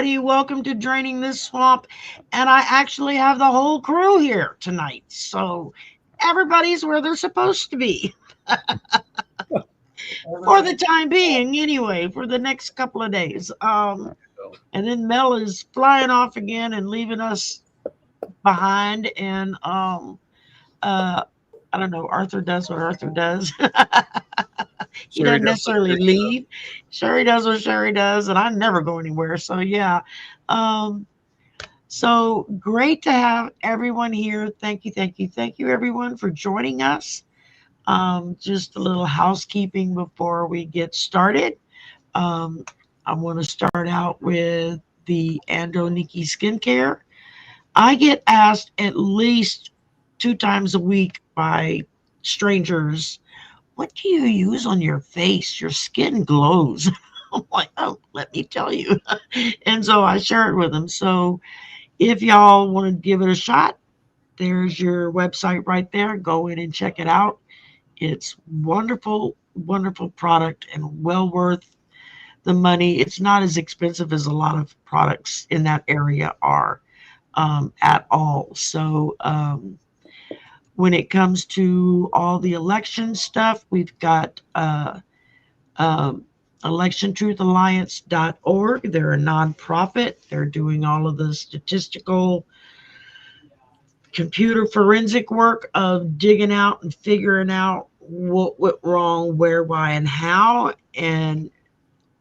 everybody. Welcome to Draining This Swamp. And I actually have the whole crew here tonight. So everybody's where they're supposed to be for the time being, anyway, for the next couple of days. And then Mel is flying off again and leaving us behind. And I don't know, Arthur does what Arthur does. He Shari doesn't does what necessarily Shari leave. Shari does what Shari does, and I never go anywhere. So yeah. Um, so great to have everyone here. Thank you, everyone, for joining us. Just a little housekeeping before we get started. Um, I want to start out with the Ando Nikki skincare. I get asked at least 2 times a week by strangers, what do you use on your face? Your skin glows. I'm like, oh, let me tell you. And so I share it with them. So if y'all want to give it a shot, there's your website right there. Go in and check it out. It's wonderful, wonderful product and well worth the money. It's not as expensive as a lot of products in that area are at all. So when it comes to all the election stuff, we've got um, electiontruthalliance.org. They're a nonprofit. They're doing all of the statistical computer forensic work of digging out and figuring out what went wrong, where, why, and how. And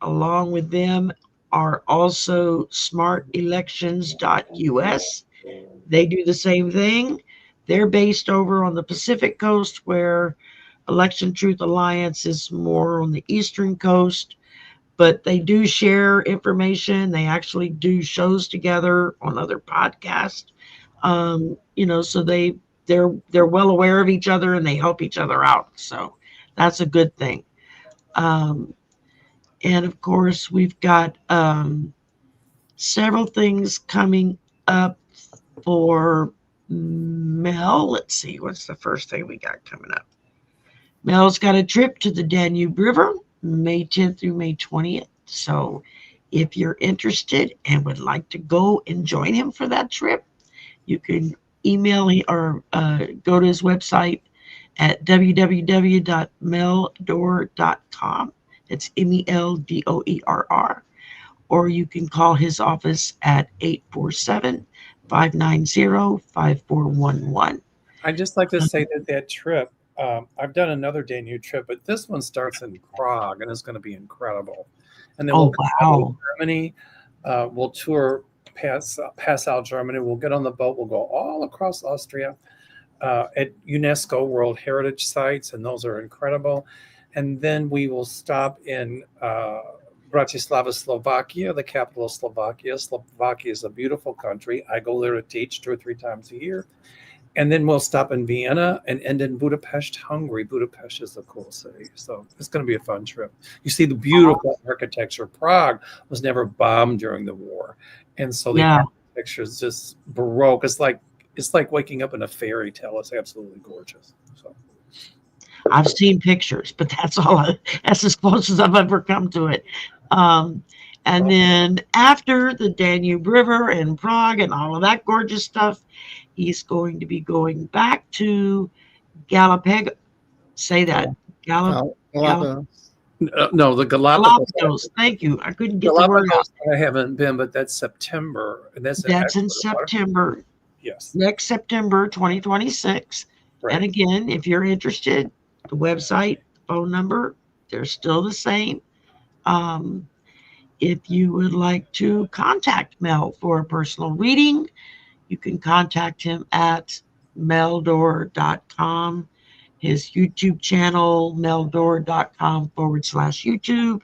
along with them are also smartelections.us. They do the same thing. They're based over on the Pacific coast, where Election Truth Alliance is more on the eastern coast, but they do share information. They actually do shows together on other podcasts. So they're well aware of each other and they help each other out. So that's a good thing. Um, and of course, we've got several things coming up for Mel. Let's see, what's the first thing we got coming up? Mel's got a trip to the Danube River, May 10th through May 20th. So if you're interested and would like to go and join him for that trip, you can email or go to his website at www.meldoor.com. It's MELDOERR. Or you can call his office at 847-590-5411. I'd just like to say that trip, I've done another Danube trip, but this one starts in Prague and it's going to be incredible. And then we'll go to Germany. We'll tour pass out Germany. We'll get on the boat. We'll go all across Austria at UNESCO World Heritage Sites, and those are incredible. And then we will stop in Bratislava, Slovakia, the capital of Slovakia. Slovakia is a beautiful country. I go there to teach 2 or 3 times a year. And then we'll stop in Vienna and end in Budapest, Hungary. Budapest is a cool city. So it's going to be a fun trip. You see the beautiful architecture. Prague was never bombed during the war. And so the architecture is just Baroque. It's like waking up in a fairy tale. It's absolutely gorgeous. So I've seen pictures, but that's as close as I've ever come to it. And then after the Danube River and Prague and all of that gorgeous stuff, he's going to be going back to Galapagos. Say that. Galapagos. No, the Galapagos. Thank you. I couldn't get the word out. I haven't been, but that's September. And that's in September. Yes. Next September 2026. Right. And again, if you're interested, the website, phone number, they're still the same. If you would like to contact Mel for a personal reading, you can contact him at meldoor.com, his YouTube channel, meldoor.com/YouTube,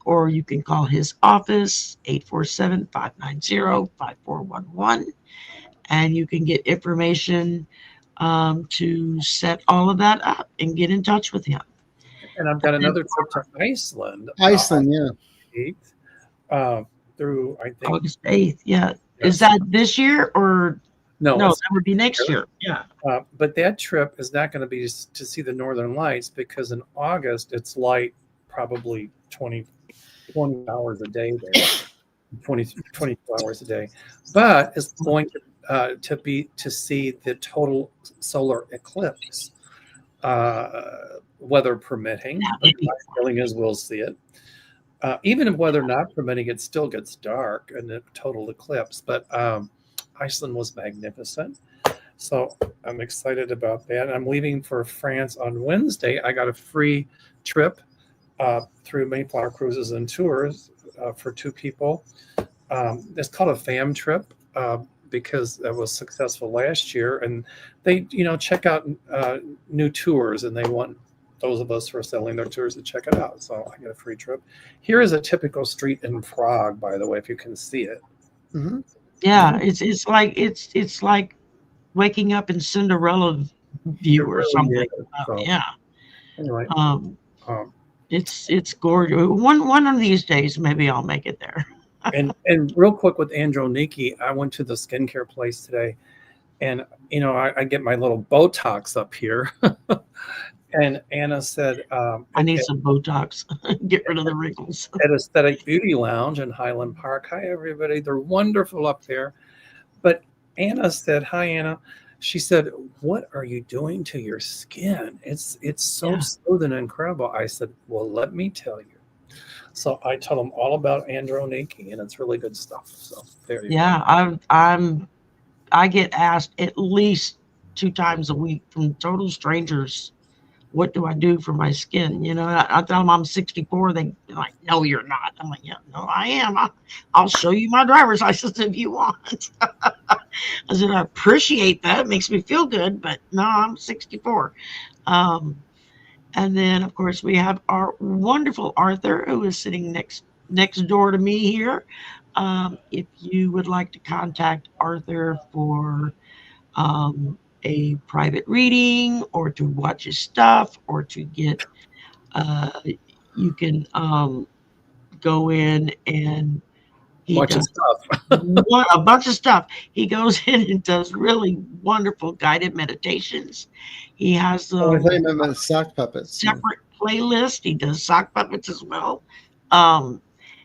or you can call his office, 847-590-5411, and you can get information to set all of that up and get in touch with him. And I've got another trip to Iceland. Iceland, 8th, through, I think, August 8th. Yeah. Is that this year or no? That would be next year. Yeah. But that trip is not going to be to see the Northern Lights, because in August it's light probably 20 hours a day there. 22 hours a day, but it's going to see the total solar eclipse, weather permitting. My feeling is we'll see it. Even if weather not permitting, it still gets dark in the total eclipse. But Iceland was magnificent. So I'm excited about that. I'm leaving for France on Wednesday. I got a free trip through Mayflower Cruises and Tours for 2 people. It's called a fam trip because it was successful last year. And they, check out new tours, and they want those of us who are selling their tours to check it out. So I get a free trip. Here is a typical street in Prague, by the way, if you can see it. Mm-hmm. Yeah, it's like waking up in Cinderella view or something. So, yeah. Anyway, it's gorgeous. One of these days, maybe I'll make it there. and real quick with Androniki, I went to the skincare place today, and I get my little Botox up here. And Anna said, I need some Botox. Get rid of the wrinkles. At Aesthetic Beauty Lounge in Highland Park. Hi, everybody. They're wonderful up there. But Anna said, hi, Anna. She said, what are you doing to your skin? It's so smooth and incredible. I said, well, let me tell you. So I told them all about Androniki, and it's really good stuff. So there you go. I get asked at least 2 times a week from total strangers, what do I do for my skin? I tell them I'm 64. They're like, no, you're not. I'm like, yeah, no, I am. I'll show you my driver's license if you want. I said, I appreciate that. It makes me feel good, but no, I'm 64. And then, of course, we have our wonderful Arthur, who is sitting next door to me here. If you would like to contact Arthur for a private reading, or to watch his stuff, or to get you can go in and watch his stuff. A bunch of stuff. He goes in and does really wonderful guided meditations. He has sock puppets, separate playlist. He does sock puppets as well.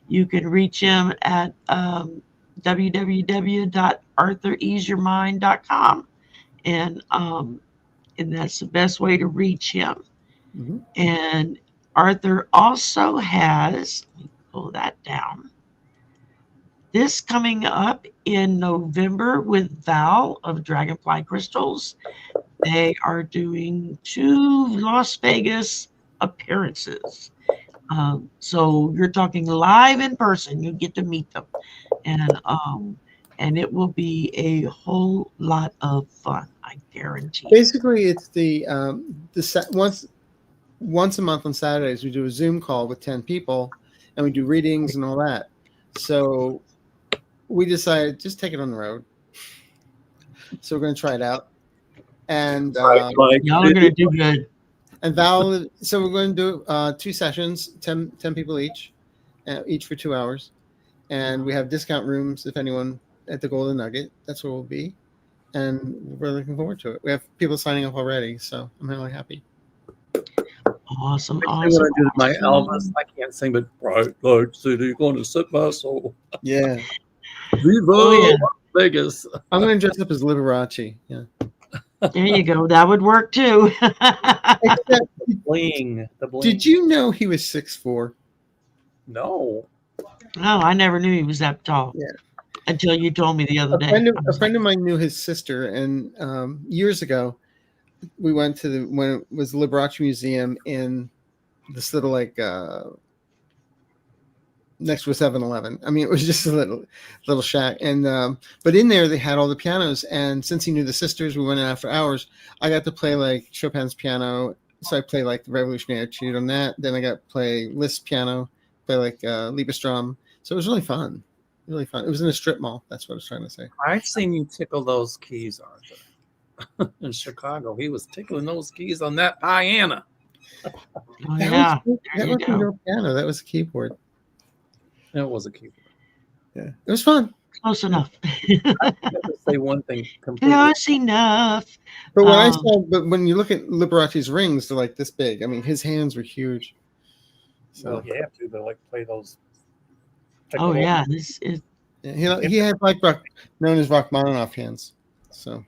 You can reach him at www.arthureaseyourmind.com. And that's the best way to reach him. Mm-hmm. And Arthur also has, let me pull that down, this coming up in November with Val of Dragonfly Crystals. They are doing 2 Las Vegas appearances. So you're talking live in person. You get to meet them. And it will be a whole lot of fun, I guarantee. Basically, it's the once a month on Saturdays we do a Zoom call with 10 people, and we do readings and all that. So we decided just take it on the road. So we're going to try it out, and y'all are going to do good. And Val, so we're going to do 2 sessions, 10 people each for 2 hours, and we have discount rooms if anyone. At the Golden Nugget, that's where we'll be, and we're looking forward to it. We have people signing up already, so I'm really happy. Awesome. I want to do my Elvis. I can't sing, but bright light city, going to set my soul. Yeah. Viva Vegas. I'm going to dress up as Liberace. Yeah. There you go. That would work too. The bling. Did you know he was 6'4"? No. No, I never knew he was that tall. Yeah. Until you told me the other day. A friend of mine knew his sister, and years ago, we went to when it was the Liberace Museum in this little next to a 7-Eleven. I mean, it was just a little shack, and but in there they had all the pianos. And since he knew the sisters, we went in after hours. I got to play like Chopin's piano, so I played like the Revolutionary Etude on that. Then I got to play Liszt piano, play like Liebestrom. So it was really fun. Really fun. It was in a strip mall. That's what I was trying to say. I've seen you tickle those keys, Arthur. In Chicago, he was tickling those keys on that piano. Yeah, that wasn't a piano. That was a keyboard. It was a keyboard. Yeah, it was fun. Close enough. I have to say one thing completely. Close enough. But when you look at Liberace's rings, they're like this big. I mean, his hands were huge. So you have to like play those Oh yeah, this is. He had like known as Rachmaninoff hands. So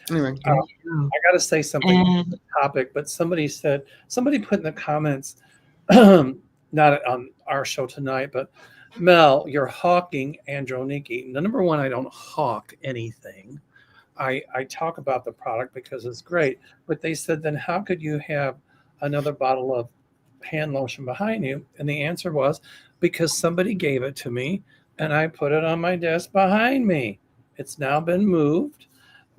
anyway, I got to say something on the topic, but somebody put in the comments, not on our show tonight, but Mel, you're hawking Androniki. Number one, I don't hawk anything. I talk about the product because it's great, but they said, then how could you have another bottle of hand lotion behind you? And the answer was, because somebody gave it to me and I put it on my desk behind me. It's now been moved.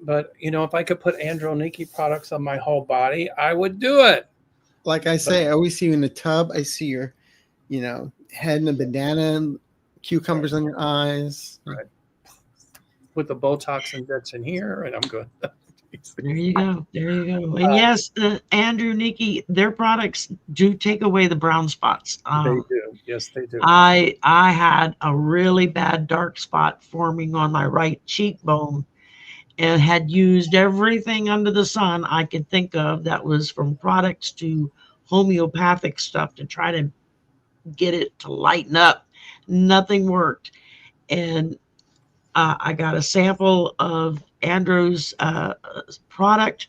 But, if I could put Androniki products on my whole body, I would do it. Like I say, I always see you in the tub. I see your, head in a bandana and cucumbers on your eyes. Right. With the Botox injection here, and I'm good. There you go. And yes, Androniki, their products do take away the brown spots. They do. Yes, they do. I had a really bad dark spot forming on my right cheekbone and had used everything under the sun I could think of that was from products to homeopathic stuff to try to get it to lighten up. Nothing worked. And I got a sample of Andrew's product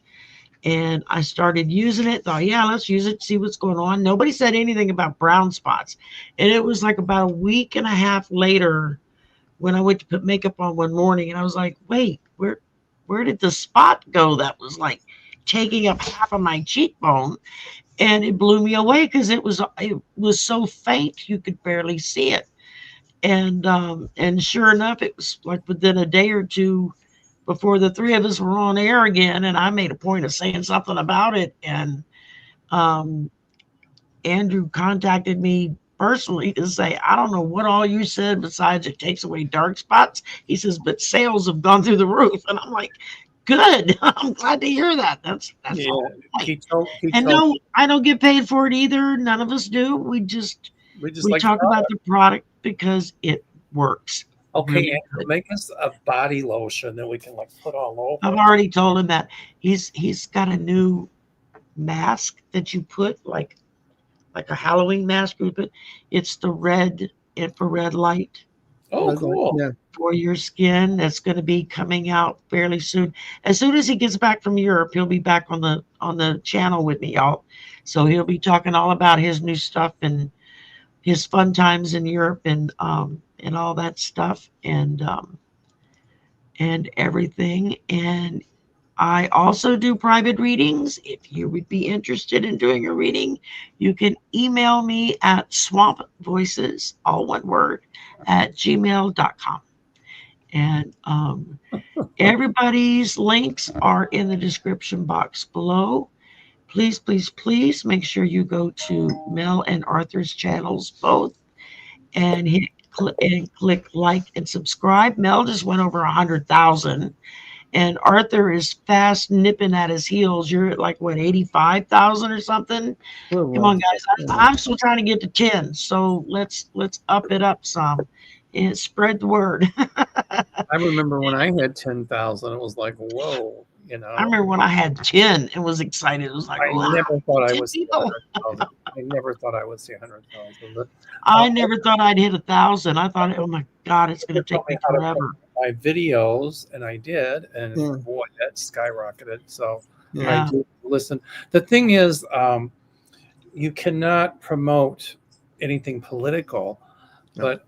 and I started using it. Thought, yeah, let's use it, see what's going on. Nobody said anything about brown spots. And it was like about a week and a half later when I went to put makeup on one morning and I was like, wait, where did the spot go that was like taking up half of my cheekbone? And it blew me away because it was so faint you could barely see it. And sure enough, it was like within a day or two before the three of us were on air again, and I made a point of saying something about it. And Andrew contacted me personally to say, I don't know what all you said besides it takes away dark spots. He says, but sales have gone through the roof. And I'm like, good. I'm glad to hear that. That's all. No, I don't get paid for it either. None of us do. We talk about the product because it works. Okay, Andrew, make us a body lotion that we can put all over. I've already told him that. He's got a new mask that you put like a Halloween mask. It's the red infrared light. Oh, cool. Yeah. For your skin. That's going to be coming out fairly soon. As soon as he gets back from Europe, he'll be back on the channel with me, y'all. So he'll be talking all about his new stuff and his fun times in Europe and all that stuff and everything. And I also do private readings. If you would be interested in doing a reading, you can email me at swampvoices, all one word, @gmail.com. And everybody's links are in the description box below. Please, please, please make sure you go to Mel and Arthur's channels both and click like and subscribe. Mel just went over 100,000. And Arthur is fast nipping at his heels. You're at 85,000 or something. Come on, guys. I'm still trying to get to 10. So let's up it up some and spread the word. I remember when I had 10,000, it was like, whoa, I remember when I had 10 and was excited. It was like, wow, I never thought I would see 100,000. I never thought I would see 100,000. I never thought I'd hit 1,000. I thought, oh my God, it's going to take me forever. My videos, and I did, and boy, that skyrocketed. So I do listen. The thing is, you cannot promote anything political, but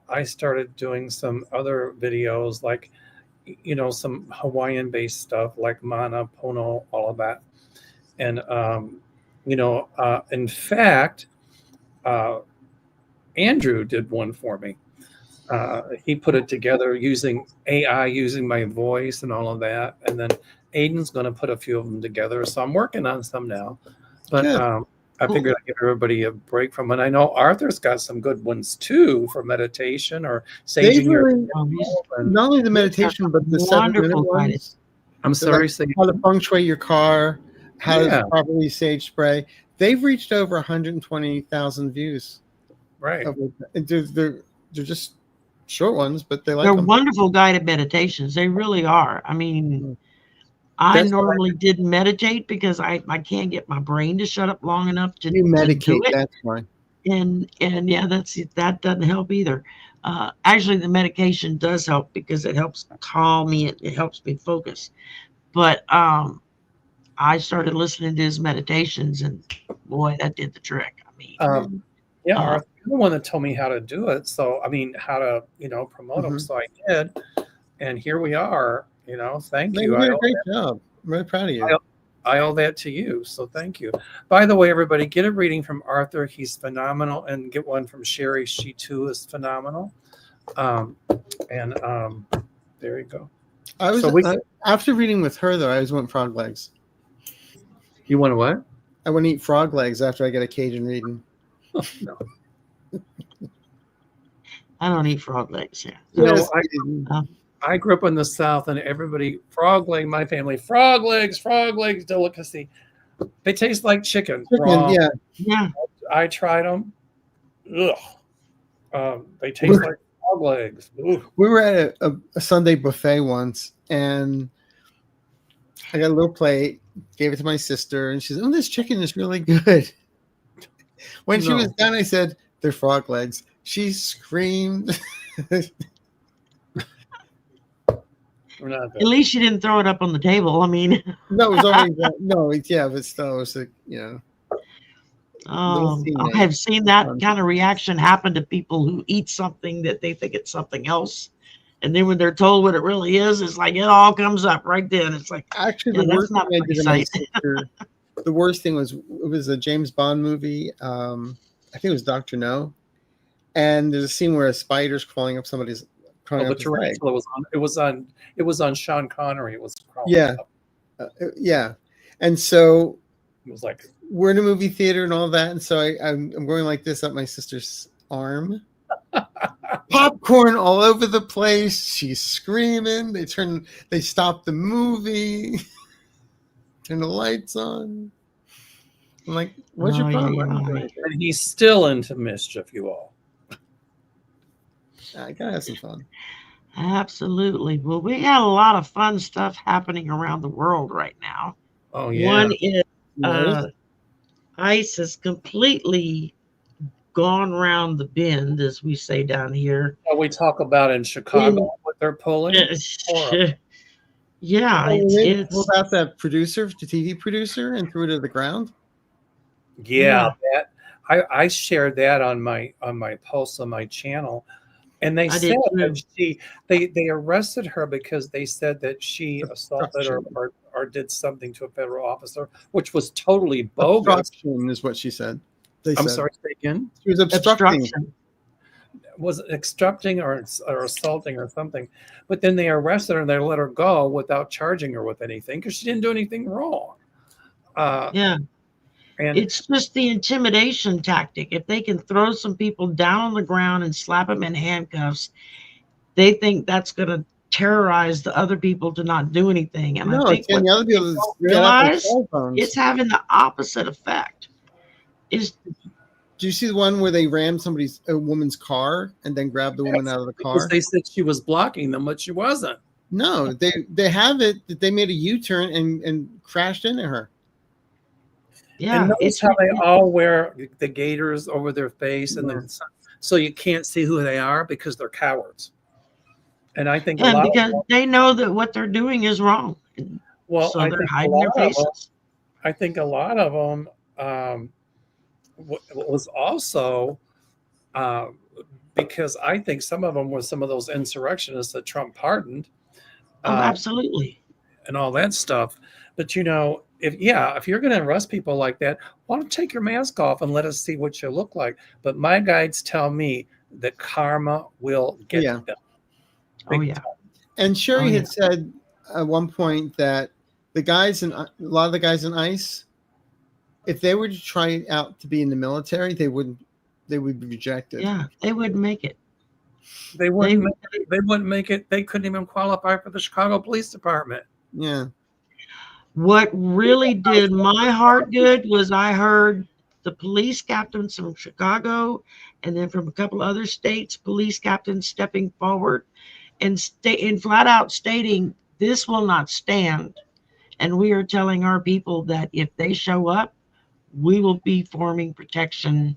I started doing some other videos, like some Hawaiian-based stuff, like mana, pono, all of that, and in fact, Andrew did one for me. He put it together using AI, using my voice and all of that. And then Aiden's going to put a few of them together. So I'm working on some now. But I figured I'd give everybody a break from it. I know Arthur's got some good ones too for meditation or saging not only the meditation, but the 7-minute ones. I'm sorry. How to feng shui your car, how to properly sage spray. They've reached over 120,000 views. Right. They're just short ones, but they're wonderful guided meditations. They really are. I mean, I normally didn't meditate because I can't get my brain to shut up long enough to medicate. do it. That's why. and yeah, that doesn't help either. Actually, the medication does help because it helps calm me. It helps me focus. But I started listening to his meditations, and boy, that did the trick. I mean, Yeah, uh, Arthur, you're the one that told me how to do it. So, I mean, how to, promote them. So I did. And here we are, thank No, you. you did a great job. I'm really proud of you. I owe that to you. So thank you. By the way, everybody, get a reading from Arthur. He's phenomenal. And get one from Shari. She too is phenomenal. There you go. I was after reading with her though, I always want frog legs. You want to what? I want to eat frog legs after I get a Cajun reading. No. I don't eat frog legs here. I grew up in the South, and everybody my family frog legs delicacy. They taste like chicken. Raw. Yeah. I tried them. Ugh. They taste like frog legs. Ugh. We were at a Sunday buffet once, and I got a little plate, gave it to my sister, and she said, "Oh, this chicken is really good." When she was done, I said, "They're frog legs." She screamed. At least you didn't throw it up on the table. I mean, no, it was always but still, it was like, I have seen that kind of reaction happen to people who eat something that they think it's something else, and then when they're told what it really is, it's like it all comes up right then. It's like, actually, the worst thing I did to my sister. The worst thing was, it was a James Bond movie. I think it was Dr. No, and there's a scene where a spider's crawling up somebody's. It was on Sean Connery. It was crawling up. And so it was like, we're in a movie theater and all that, and so I'm going like this up my sister's arm. Popcorn all over the place. She's screaming. They stop the movie. Turn the lights on. I'm like, what's your problem? And he's still into mischief, you all. I gotta have some fun. Absolutely. Well, we got a lot of fun stuff happening around the world right now. Oh yeah. One is ice has completely gone round the bend, as we say down here. Well, we talk about in Chicago what they're pulling. Yeah, it's about that producer, the TV producer, and threw it to the ground. Yeah. That I shared that on my post on my channel. And they said that they arrested her because they said that she assaulted or did something to a federal officer, which was totally bogus. Obstruction is what she said. I'm sorry, say again? She was obstructing. Was it obstructing or assaulting or something? But then they arrested her and they let her go without charging her with anything because she didn't do anything wrong. And it's just the intimidation tactic. If they can throw some people down on the ground and slap them in handcuffs, they think that's going to terrorize the other people to not do anything. And I think what the other people realize it's having the opposite effect. Do you see the one where they rammed a woman's car and then grabbed the woman out of the car? Because they said she was blocking them, but she wasn't. No, they have it that they made a U-turn and crashed into her. Yeah, and notice how they all wear the gaiters over their face, and so you can't see who they are because they're cowards. And I think because they know that what they're doing is wrong. Well, so they're hiding their faces. I think a lot of them was also because I think some of them were some of those insurrectionists that Trump pardoned. Absolutely. And all that stuff. But if you're going to arrest people like that, why don't take your mask off and let us see what you look like? But my guides tell me that karma will get them. And Shari had said at one point that a lot of the guys in ICE, if they were to try out to be in the military, they would be rejected. Yeah, they wouldn't make it. They wouldn't make it. They couldn't even qualify for the Chicago Police Department. Yeah. What really did my heart good was I heard the police captains from Chicago and then from a couple other states, police captains stepping forward and flat out stating this will not stand. And we are telling our people that if they show up, we will be forming protection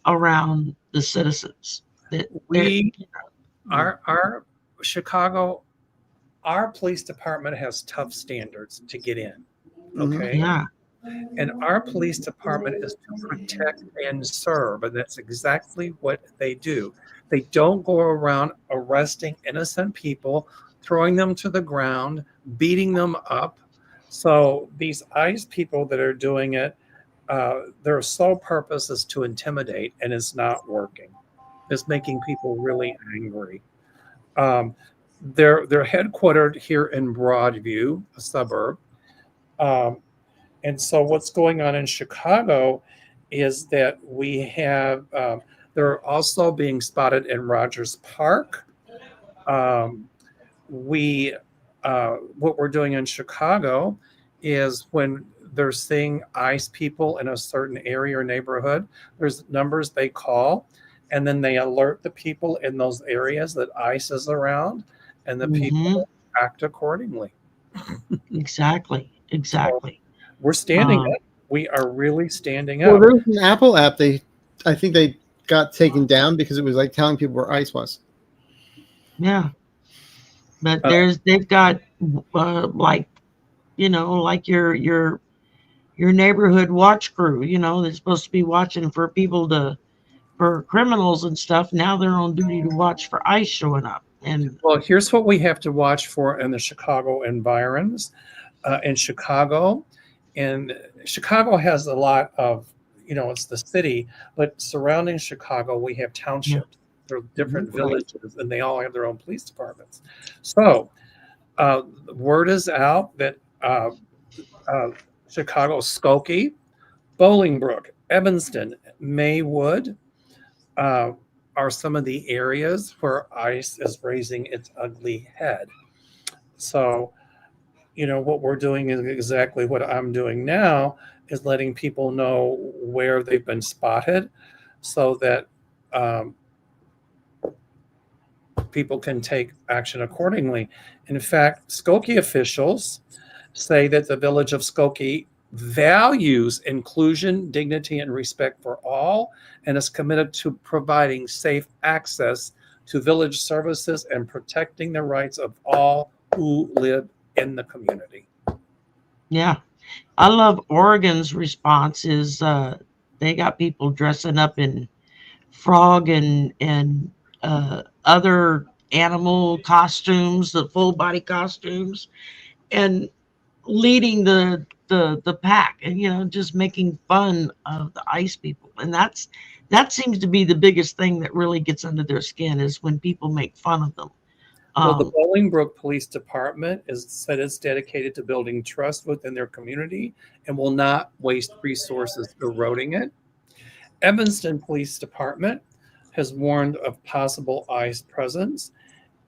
around the citizens. That our Chicago, our police department has tough standards to get in. Okay. Yeah. And our police department is to protect and serve, and that's exactly what they do. They don't go around arresting innocent people, throwing them to the ground, beating them up. So these ICE people that are doing it, their sole purpose is to intimidate, and it's not working. It's making people really angry. They're headquartered here in Broadview, a suburb. And so what's going on in Chicago is that we have, they're also being spotted in Rogers Park. What we're doing in Chicago is when they're seeing ICE people in a certain area or neighborhood, there's numbers they call, and then they alert the people in those areas that ICE is around, and the people act accordingly. Exactly. So we're standing up. We are really standing up. Well, there was an Apple app. I think they got taken down because it was like telling people where ICE was. Yeah. But they've got like, like your neighborhood watch crew, they're supposed to be watching for for criminals and stuff. Now they're on duty to watch for ICE showing up. And well, here's what we have to watch for in the Chicago environs. In Chicago, and Chicago has a lot of, it's the city, but surrounding Chicago, we have townships. There are different villages, and they all have their own police departments. So word is out that Chicago, Skokie, Bolingbrook, Evanston, Maywood are some of the areas where ICE is raising its ugly head. So, what we're doing is exactly what I'm doing now, is letting people know where they've been spotted so that people can take action accordingly. In fact, Skokie officials say that the village of Skokie values inclusion, dignity, and respect for all, and is committed to providing safe access to village services and protecting the rights of all who live in the community. Yeah. I love Oregon's response is they got people dressing up in frog and other animal costumes, the full body costumes, and leading the pack, and just making fun of the ICE people. And that seems to be the biggest thing that really gets under their skin, is when people make fun of them. Well, the Bolingbrook Police Department said it's dedicated to building trust within their community and will not waste resources eroding it. Evanston Police Department has warned of possible ICE presence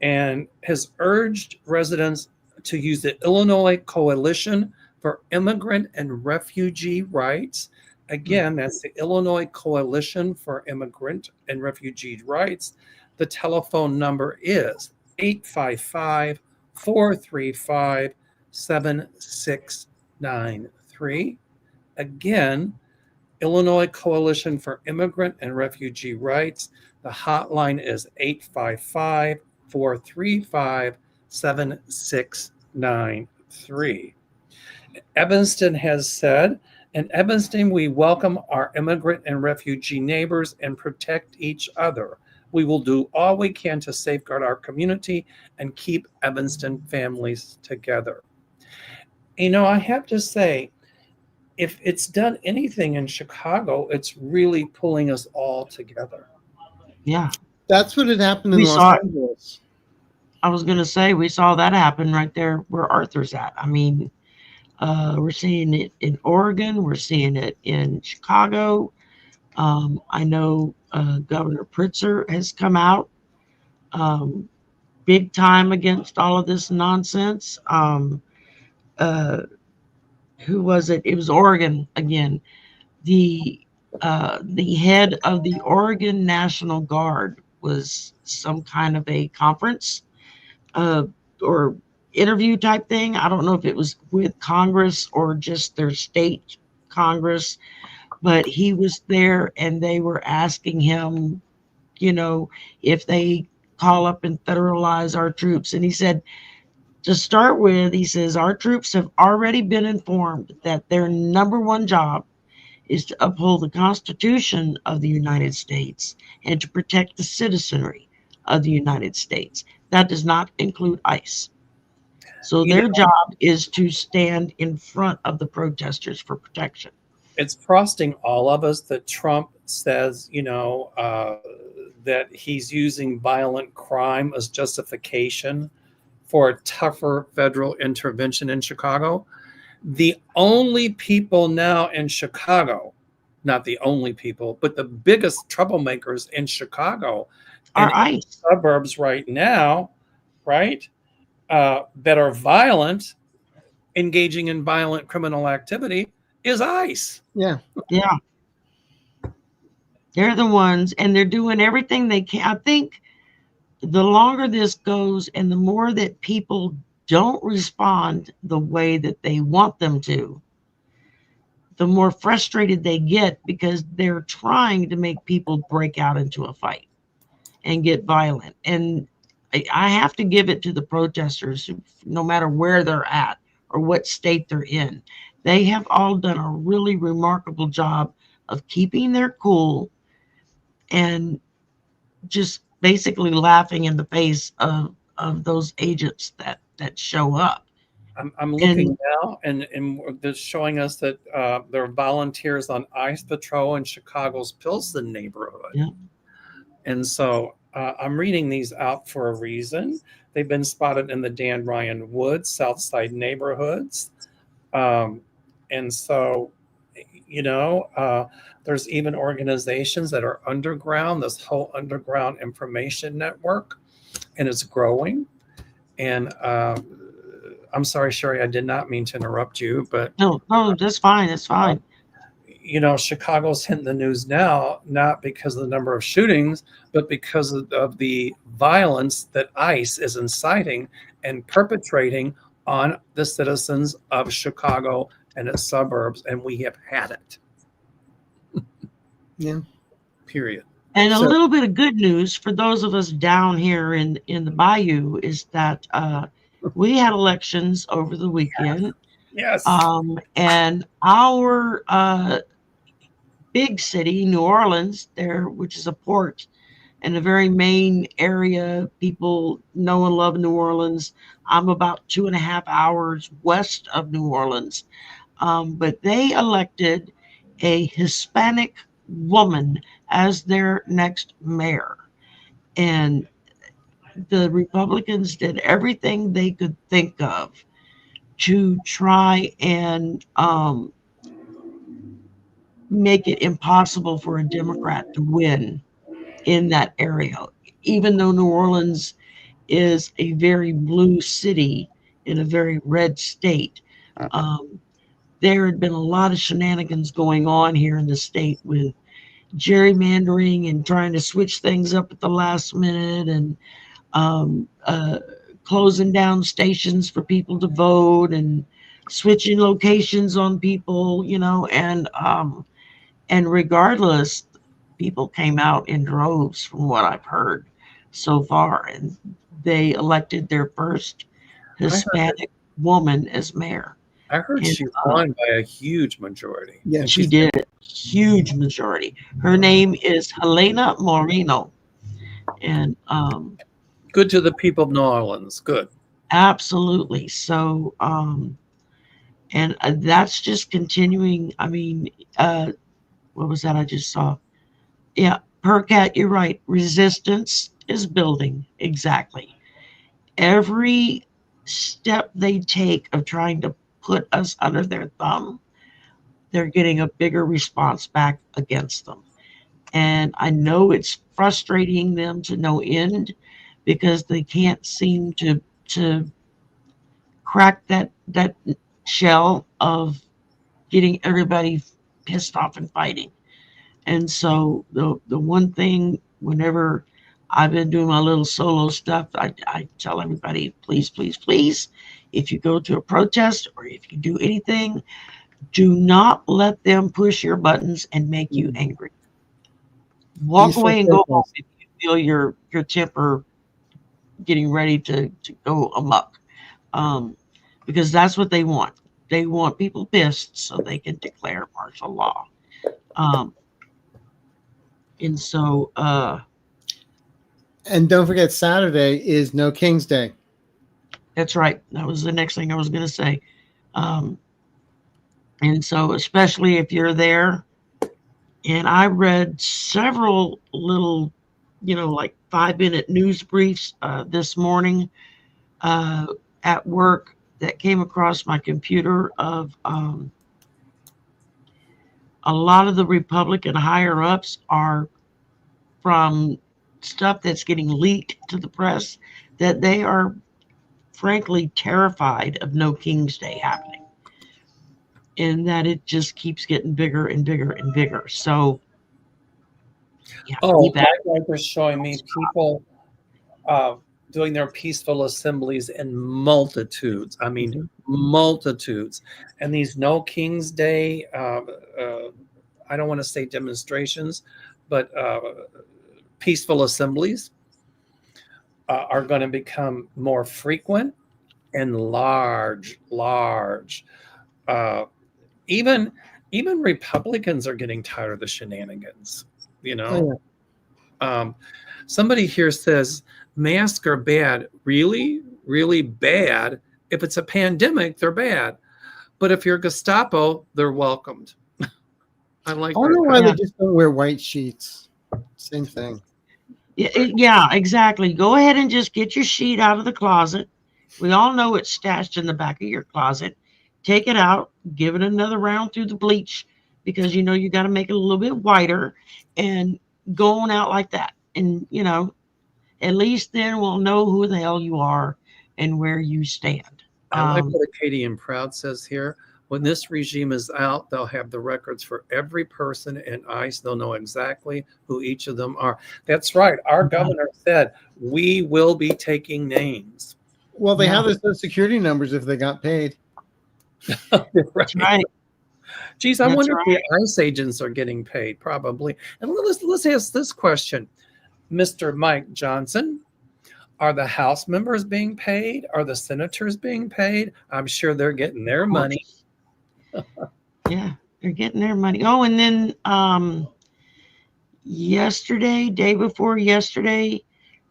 and has urged residents to use the Illinois Coalition for Immigrant and Refugee Rights. Again, that's the Illinois Coalition for Immigrant and Refugee Rights. The telephone number is 855-435-7693. Again, Illinois Coalition for Immigrant and Refugee Rights. The hotline is 855-435-7693. Evanston has said, in Evanston, we welcome our immigrant and refugee neighbors and protect each other. We will do all we can to safeguard our community and keep Evanston families together. I have to say, if it's done anything in Chicago, it's really pulling us all together. Yeah. That's what had happened in Los Angeles. I was going to say, we saw that happen right there where Arthur's at. I mean, we're seeing it in Oregon. We're seeing it in Chicago. I know Governor Pritzker has come out big time against all of this nonsense. Who was it? It was Oregon again. The head of the Oregon National Guard was some kind of a conference or interview type thing. I don't know if it was with Congress or just their state Congress. but he was there and they were asking him, you know, if they call up and federalize our troops. And he said, to start with, he says, our troops have already been informed that their number one job is to uphold the Constitution of the United States and to protect the citizenry of the United States. That does not include ICE. So You their know, job is to stand in front of the protesters for protection. it's frosting all of us that Trump says, that he's using violent crime as justification for a tougher federal intervention in Chicago. The only people now in Chicago, not the only people, but the biggest troublemakers in Chicago and Our in the ICE. suburbs right now, right, that are violent, engaging in violent criminal activity, is ICE. Yeah. Yeah. They're the ones, and they're doing everything they can. I think the longer this goes and the more that people don't respond the way that they want them to, the more frustrated they get because they're trying to make people break out into a fight and get violent. And I have to give it to the protesters, who, no matter where they're at or what state they're in, they have all done a really remarkable job of keeping their cool and just basically laughing in the face of those agents that show up. I'm looking And now, and they're showing us that there are volunteers on ICE patrol in Chicago's Pilsen neighborhood. yeah, And so I'm reading these out for a reason. They've been spotted in the Dan Ryan Woods, South Side neighborhoods. And so, there's even organizations that are underground, this whole underground information network, and it's growing. And I'm sorry, Shari, I did not mean to interrupt you, but no, that's fine. That's fine. Chicago's hitting the news now, not because of the number of shootings, but because of the violence that ICE is inciting and perpetrating on the citizens of Chicago and its suburbs, and we have had it. Yeah. Period. And a So- little bit of good news for those of us down here in the bayou is that we had elections over the weekend. Yes. And our big city, New Orleans, there, which is a port and a very main area, people know and love New Orleans. I'm about 2.5 hours west of New Orleans, but they elected a Hispanic woman as their next mayor, and the Republicans did everything they could think of to try and make it impossible for a Democrat to win in that area. Even though New Orleans is a very blue city in a very red state, there had been a lot of shenanigans going on here in the state with gerrymandering and trying to switch things up at the last minute, and closing down stations for people to vote and switching locations on people, and regardless, people came out in droves from what I've heard so far, and they elected their first Hispanic woman as mayor. I heard And, she won by a huge majority. Yeah. She did, huge majority. Her name is Helena Moreno, and Good to the people of New Orleans. Good. absolutely. So, and that's just continuing. I mean, what was that I just saw? Yeah, Percat, you're right. Resistance is building. Exactly. Every step they take of trying to put us under their thumb, they're getting a bigger response back against them. And I know it's frustrating them to no end because they can't seem to crack that shell of getting everybody pissed off and fighting. And so the one thing, whenever I've been doing my little solo stuff, I tell everybody, please, please, please, if you go to a protest or if you do anything, Do not let them push your buttons and make you angry. Walk Peaceful away and go home circles. if you feel your temper getting ready to go amok. Um, because that's what they want. They want people pissed so they can declare martial law. Um, and so And don't forget, Saturday is No King's Day. that's right. That was the next thing I was going to say. Um, and so, especially if you're there, and I read several little, like 5-minute news briefs this morning uh, at work that came across my computer of a lot of the Republican higher ups are from stuff that's getting leaked to the press that they are frankly terrified of No King's Day happening and that it just keeps getting bigger and bigger and bigger. So, yeah, Oh, keep my at wife is showing me people uh, doing their peaceful assemblies in multitudes. I mean, it. multitudes. And these No King's Day, I don't want to say demonstrations, but peaceful assemblies are going to become more frequent and large. Uh, even even Republicans are getting tired of the shenanigans. You know, Oh, um, somebody here says masks are bad. Really, really bad. If it's a pandemic, they're bad. But if you're Gestapo, they're welcomed. I I like wonder that. why they Yeah. just don't wear white sheets. Same thing. Yeah, exactly. Go ahead and just get your sheet out of the closet. We all know it's stashed in the back of your closet. Take it out, give it another round through the bleach because you got to make it a little bit whiter and go on out like that. And at least then we'll know who the hell you are and where you stand. I like Um, what Katie and Proud says here. When this regime is out, they'll have the records for every person in ICE. They'll know exactly who each of them are. That's right. Our governor said we will be taking names. Well, they yeah, have their social security numbers if they got paid. that's right. Geez, I That's wonder if the right. ICE agents are getting paid. Probably. And let's ask this question, Mr. Mike Johnson. Are the House members being paid? Are the senators being paid? I'm sure they're getting their Of money. course. Yeah, they're getting their money. Oh, and then yesterday, day before yesterday,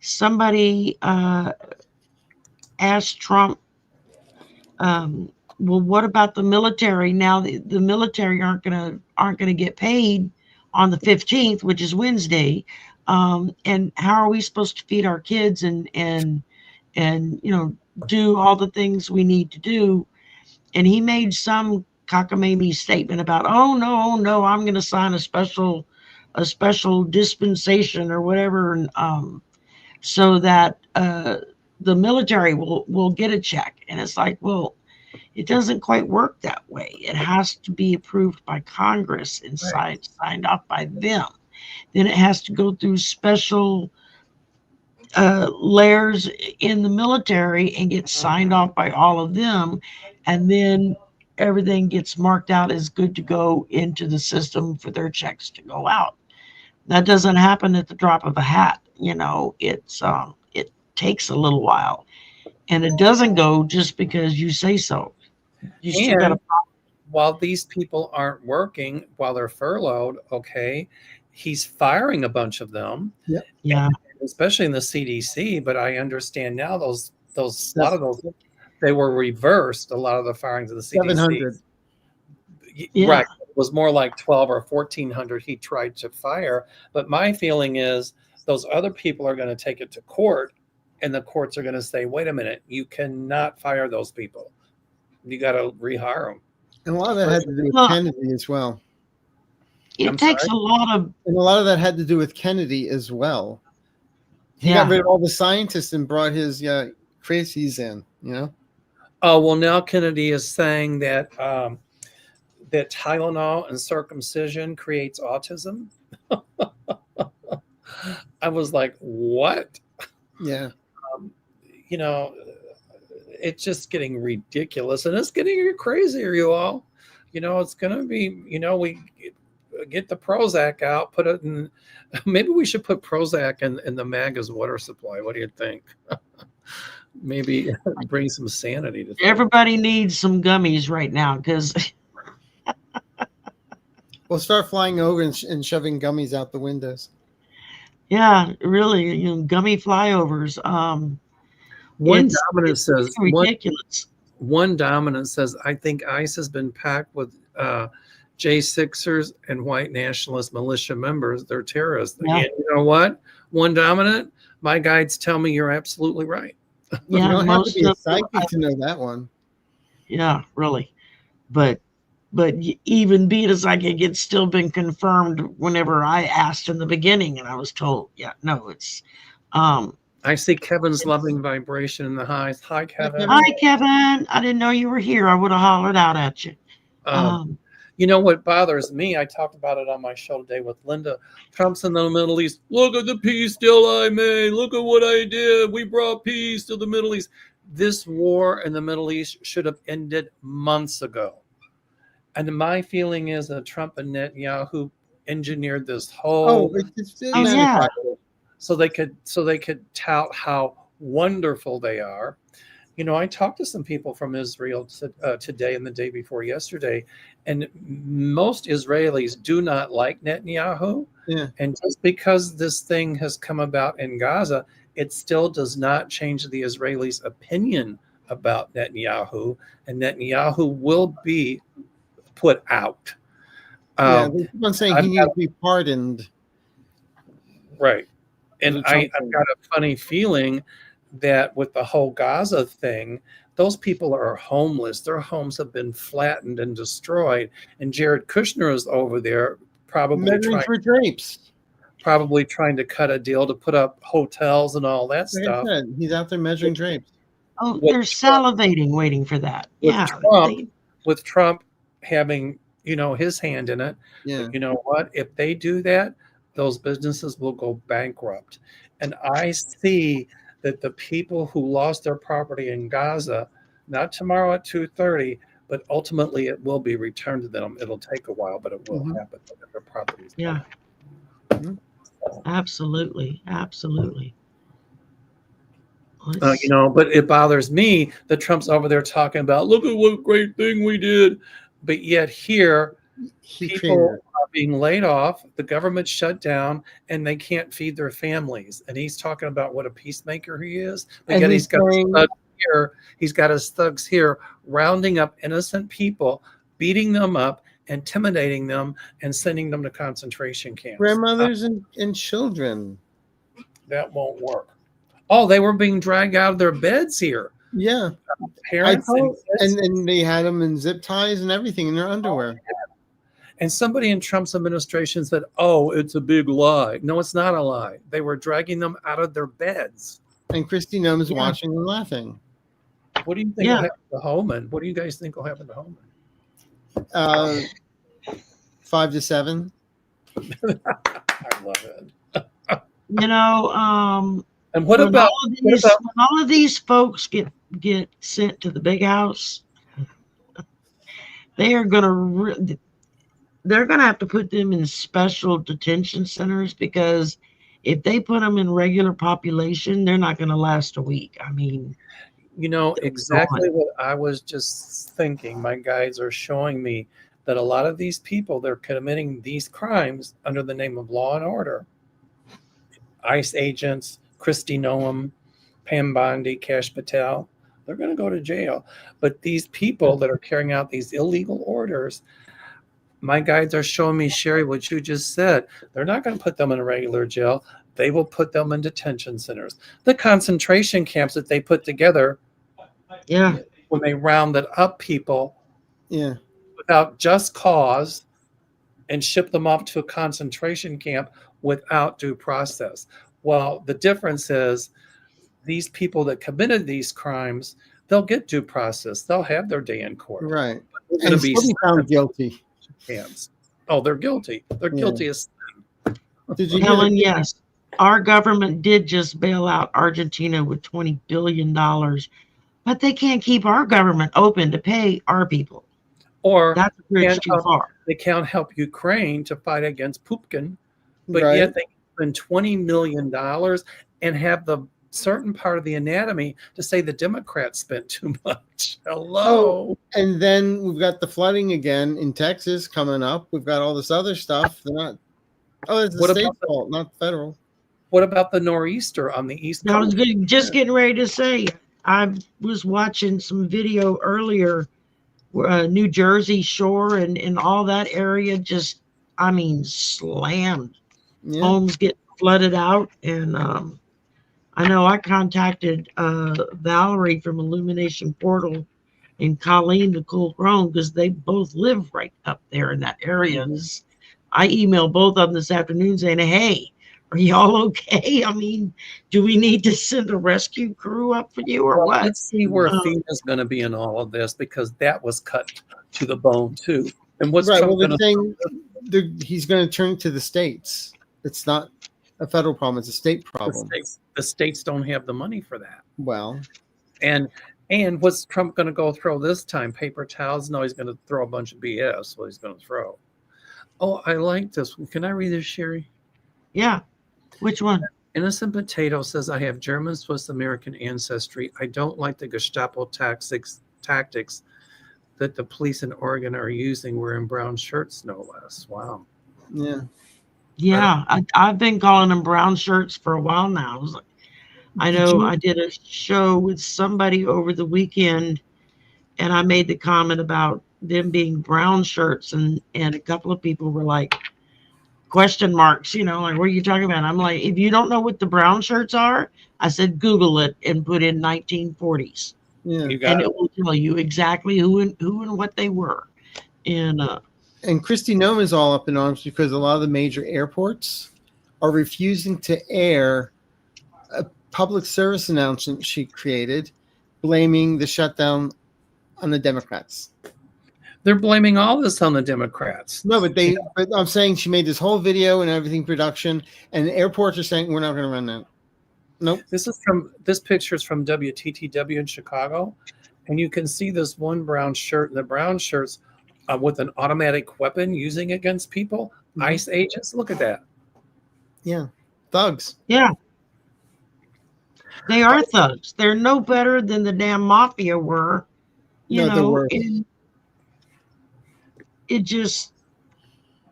somebody asked Trump, well, what about the military? Now the military aren't gonna get paid on the 15th, which is Wednesday. And how are we supposed to feed our kids and do all the things we need to do? And he made some cockamamie statement about, oh no, no, I'm going to sign a special dispensation or whatever, and so that the military will get a check. And it's like, well, it doesn't quite work that way. It has to be approved by Congress and Right. signed off by them. Then it has to go through special layers in the military and get signed off by all of them, and then everything gets marked out as good to go into the system for their checks to go out. That doesn't happen at the drop of a hat. It takes a little while, and it doesn't go just because you say so. You still got to. And while these people aren't working, while they're furloughed, okay, he's firing a bunch of them, Yep. Yeah, especially in the CDC. But I understand now those a lot That's of those they were reversed. A lot of the firings of the CDC, 700. yeah, right? It was more like 12 or 1,400 he tried to fire. But my feeling is those other people are going to take it to court, and the courts are going to say, "Wait a minute, you cannot fire those people. You got to rehire them." And a lot of that had to do with well, Kennedy as well. it I'm takes sorry. a lot of. And a lot of that had to do with Kennedy as well. He got Yeah, rid of all the scientists and brought his crazies in, Oh well, now Kennedy is saying that that Tylenol and circumcision creates autism. I was like, what? Yeah. Um, you know, it's just getting ridiculous, and it's getting crazier, you all. It's going to be, we get the Prozac out, put it in. Maybe we should put Prozac in the MAGA's water supply. What do you think? Maybe bring some sanity to things. Everybody needs some gummies right now because we'll start flying over and shoving gummies out the windows. Yeah, really, gummy flyovers. One dominant says ridiculous. One dominant says, I think ICE has been packed with J6ers and white nationalist militia members. They're terrorists. Yeah. And you know what? One dominant, my guides tell me you're absolutely right. Yeah, you don't have to be a psychic to know that one. Yeah, really. But even being a psychic, it's still been confirmed whenever I asked in the beginning, and I was told, yeah, no, it's. I see Kevin's loving vibration in the highs. Hi, Kevin. Hi, Kevin. I didn't know you were here. I would have hollered out at you. You know what bothers me? I talked about it on my show today with Linda. Trump's in the Middle East. Look at the peace deal I made. Look at what I did. We brought peace to the Middle East. This war in the Middle East should have ended months ago. And my feeling is that Trump and Netanyahu engineered this whole so they could tout how wonderful they are. I talked to some people from Israel today and the day before yesterday, and most Israelis do not like Netanyahu. Yeah. And just because this thing has come about in Gaza, it still does not change the Israelis' opinion about Netanyahu, and Netanyahu will be put out. They keep on saying he needs to be pardoned. Right. And I've got a funny feeling that with the whole Gaza thing, those people are homeless. Their homes have been flattened and destroyed. And Jared Kushner is over there probably trying to cut a deal to put up hotels and all that stuff. He's out there measuring drapes. Oh, they're salivating, waiting for that. With Trump having, his hand in it. Yeah. But you know what? If they do that, those businesses will go bankrupt. And I see that the people who lost their property in Gaza, not tomorrow at 2:30, but ultimately it will be returned to them. It'll take a while, but it will happen. Their properties. Yeah. Absolutely. But it bothers me that Trump's over there talking about, look at what great thing we did. But yet here, people are being laid off, the government shut down, and they can't feed their families. And he's talking about what a peacemaker he is. But yet he's got his thugs here rounding up innocent people, beating them up, intimidating them, and sending them to concentration camps. Grandmothers and children. That won't work. Oh, they were being dragged out of their beds here. Yeah. Parents and they had them in zip ties and everything in their underwear. Yeah. And somebody in Trump's administration said, oh, it's a big lie. No, it's not a lie. They were dragging them out of their beds. And Kristi Noem is watching and laughing. What do you think will happen to Homan? What do you guys think will happen to Homan? 5 to 7. I love it. And what about when all of these folks get sent to the big house? They're gonna have to put them in special detention centers, because if they put them in regular population, they're not going to last a week. I mean, exactly what I was just thinking. My guides are showing me that a lot of these people, they're committing these crimes under the name of law and order. ICE agents, Kristi Noem, Pam Bondi, Kash Patel, they're going to go to jail. But these people that are carrying out these illegal orders, my guides are showing me, Shari, what you just said. They're not going to put them in a regular jail. They will put them in detention centers. The concentration camps that they put together, when they rounded up people without just cause and shipped them off to a concentration camp without due process. Well, the difference is these people that committed these crimes, they'll get due process. They'll have their day in court. Right. They're going to be found guilty. Hands. Oh, they're guilty. They're guilty as sin. Did you Helen, yes. Our government did just bail out Argentina with $20 billion, but they can't keep our government open to pay our people. Or That's a bridge too far. they can't help Ukraine to fight against Putin, but Right. yet they spend $20 million and have the certain part of the anatomy to say the Democrats spent too much. Hello. Oh, and then we've got the flooding again in Texas coming up. We've got all this other stuff. They're not. Oh, it's the What state about fault, not federal. What about the nor'easter on the East I was Coast? just getting ready to say, I was watching some video earlier, New Jersey shore and all that area just, I mean, slammed. Yeah. Homes get flooded out. And I know I contacted Valerie from Illumination Portal and Colleen the Cool Crone because they both live right up there in that area. I emailed both of them this afternoon saying, hey, are y'all okay? I mean, do we need to send a rescue crew up for you or what? Let's see where FEMA's going to be in all of this, because that was cut to the bone too. And what's Right. Trump Well, going the thing, he's going to turn to the states. It's not a federal problem; it's a state problem. The states don't have the money for that. Well, and what's Trump going to go throw this time? Paper towels? No, he's going to throw a bunch of BS. What he's going to throw? Oh, I like this. Can I read this, Sherry? Yeah. Which one? Innocent Potato says, I have German Swiss American ancestry. I don't like the Gestapo tactics that the police in Oregon are using. We're in brown shirts, no less. Wow. Yeah. Yeah. I've been calling them brown shirts for a while now. I know I did a show with somebody over the weekend and I made the comment about them being brown shirts, and a couple of people were like, question marks, like, what are you talking about? I'm like, if you don't know what the brown shirts are, I said, Google it and put in 1940s. Yeah. And it will tell you exactly who and what they were. And Kristi Noem is all up in arms because a lot of the major airports are refusing to air a public service announcement she created, blaming the shutdown on the Democrats. They're blaming all this on the Democrats. No, but but I'm saying she made this whole video and everything production, and the airports are saying we're not going to run that. Nope. This picture is from WTTW in Chicago, and you can see this one brown shirt, and the brown shirts with an automatic weapon using against people, ICE agents. Look at that. Yeah, thugs. Yeah, they are thugs. They're no better than the damn mafia were. You know, it just.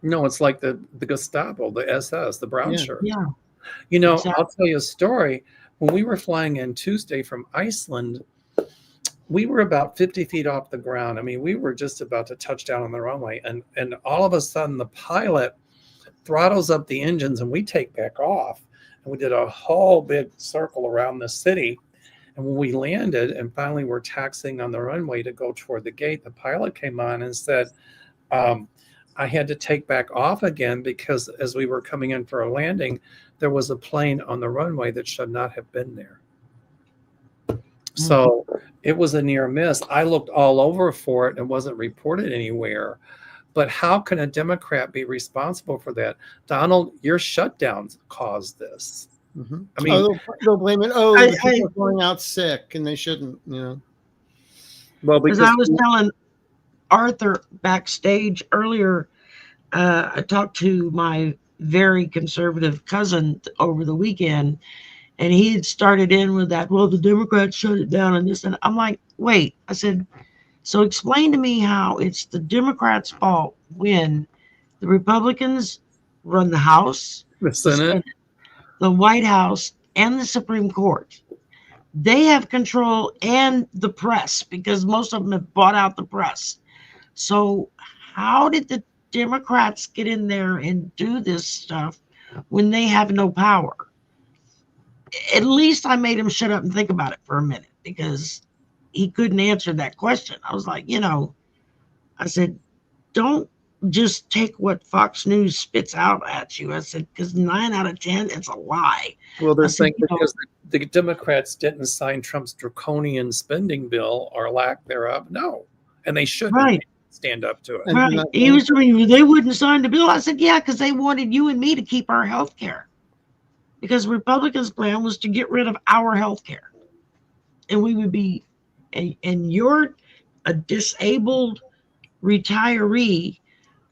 No, it's like the Gestapo, the SS, the brown shirts. Yeah. Exactly. I'll tell you a story. When we were flying in Tuesday from Iceland, we were about 50 feet off the ground. I mean, we were just about to touch down on the runway, and all of a sudden the pilot throttles up the engines and we take back off. And we did a whole big circle around the city. And when we landed and finally were taxiing on the runway to go toward the gate, the pilot came on and said, I had to take back off again because as we were coming in for a landing, there was a plane on the runway that should not have been there. So it was a near miss. I looked all over for it and wasn't reported anywhere. But how can a Democrat be responsible for that? Donald, your shutdowns caused this. Mm-hmm. I mean, they'll blame it. Oh, the people are going out sick and they shouldn't, Well, because I was telling Arthur backstage earlier, I talked to my very conservative cousin over the weekend, and he had started in with that, well, the Democrats shut it down and this, and I'm like, wait, I said, so explain to me how it's the Democrats' fault when the Republicans run the House, the Senate, the White House, and the Supreme Court. They have control, and the press, because most of them have bought out the press. So how did the Democrats get in there and do this stuff when they have no power? At least I made him shut up and think about it for a minute, because he couldn't answer that question. I was like, I said, don't just take what Fox News spits out at you. I said, because 9 out of 10, it's a lie. Well, they're saying because the Democrats didn't sign Trump's draconian spending bill or lack thereof. No, and they shouldn't stand up to it. Right. He was saying they wouldn't sign the bill. I said, yeah, because they wanted you and me to keep our health care. Because Republicans' plan was to get rid of our health care. And we would be, and you're a disabled retiree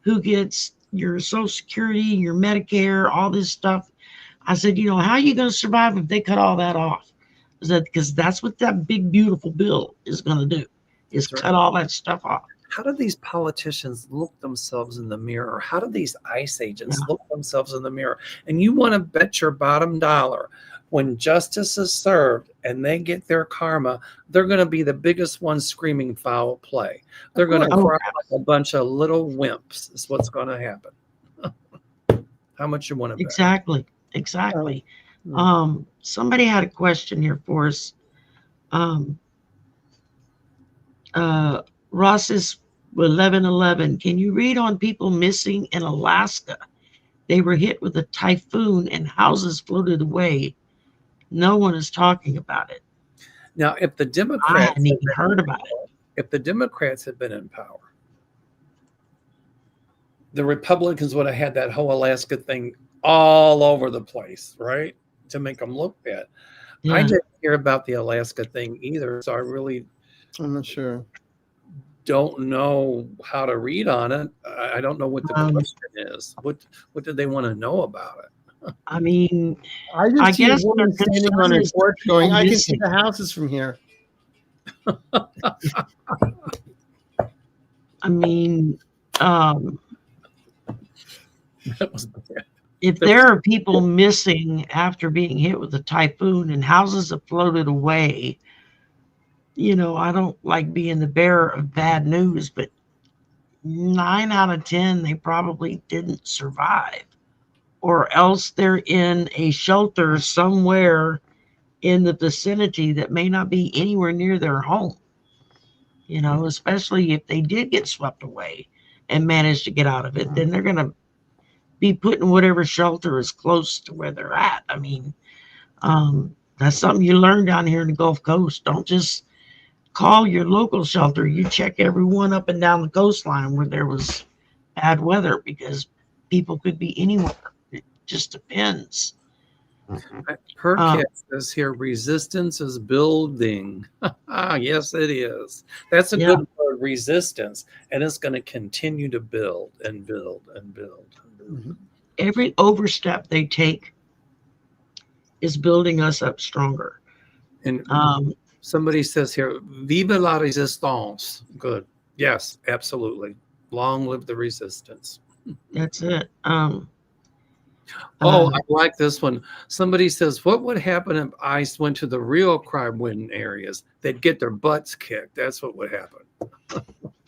who gets your Social Security, your Medicare, all this stuff. I said, you know, how are you going to survive if they cut all that off? I said, because that's what that big, beautiful bill is going to do, is That's right. cut all that stuff off. How do these politicians look themselves in the mirror? How do these ICE agents look themselves in the mirror? And you want to bet your bottom dollar when justice is served and they get their karma, they're going to be the biggest ones screaming foul play. They're going to cry like a bunch of little wimps is what's going to happen. How much you want to bet? Exactly. Somebody had a question here for us. Ross is 1111. Can you read on people missing in Alaska? They were hit with a typhoon and houses floated away. No one is talking about it. Now, if the Democrats I hadn't even heard about it. If the Democrats had been in power, the Republicans would have had that whole Alaska thing all over the place, right? To make them look bad. Yeah. I didn't hear about the Alaska thing either, so I'm not sure. Don't know how to read on it. I don't know what the question is. What did they want to know about it? I mean, I guess a woman standing on her porch going, I can see the houses from here. I mean, that was bad. If there are people missing after being hit with a typhoon and houses have floated away, you know, I don't like being the bearer of bad news, but 9 out of 10, they probably didn't survive, or else they're in a shelter somewhere in the vicinity that may not be anywhere near their home, you know, especially if they did get swept away and managed to get out of it, then they're going to be put in whatever shelter is close to where they're at. I mean, that's something you learn down here in the Gulf Coast. Don't just call your local shelter. You check everyone up and down the coastline where there was bad weather, because people could be anywhere. It just depends. Perkins says here, resistance is building. Yes, it is. That's a good word, resistance. And it's going to continue to build and build and build. Every overstep they take is building us up stronger. And somebody says here, vive la resistance. Good. Yes, absolutely. Long live the resistance. That's it. I like this one. Somebody says, what would happen if ICE went to the real crime-ridden areas? They'd get their butts kicked. That's what would happen.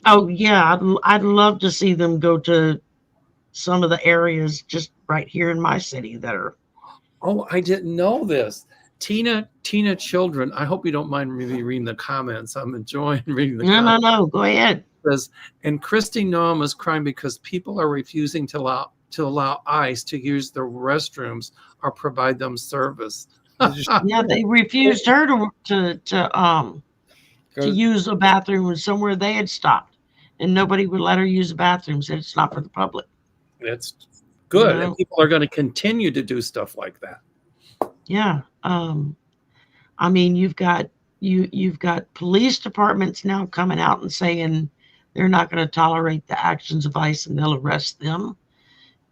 Oh, yeah. I'd love to see them go to some of the areas just right here in my city that are. Oh, I didn't know this. Tina Children, I hope you don't mind me reading the comments. I'm enjoying reading the comments. No, go ahead. Says, and Christy Noam is crying because people are refusing to allow ICE to use their restrooms or provide them service. Yeah, they refused her to use a bathroom somewhere they had stopped, and nobody would let her use the bathroom. Said it's not for the public. It's good, and people are going to continue to do stuff like that. Yeah, I mean, you've got police departments now coming out and saying they're not going to tolerate the actions of ICE and they'll arrest them.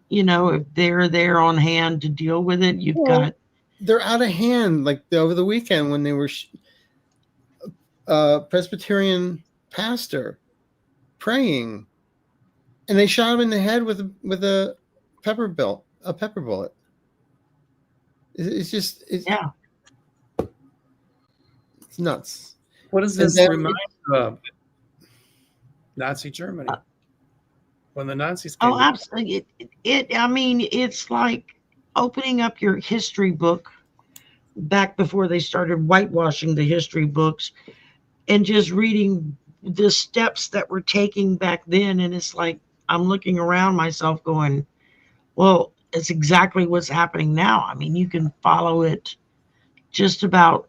You know, if they're there on hand to deal with it, they're out of hand. Like over the weekend when they were Presbyterian pastor praying, and they shot him in the head with a pepper bullet. It's nuts. What does this remind you of? Nazi Germany. When the Nazis came. Oh, absolutely. I mean, it's like opening up your history book back before they started whitewashing the history books and just reading the steps that were taking back then. And it's like, I'm looking around myself going, well, it's exactly what's happening now. I mean, you can follow it just about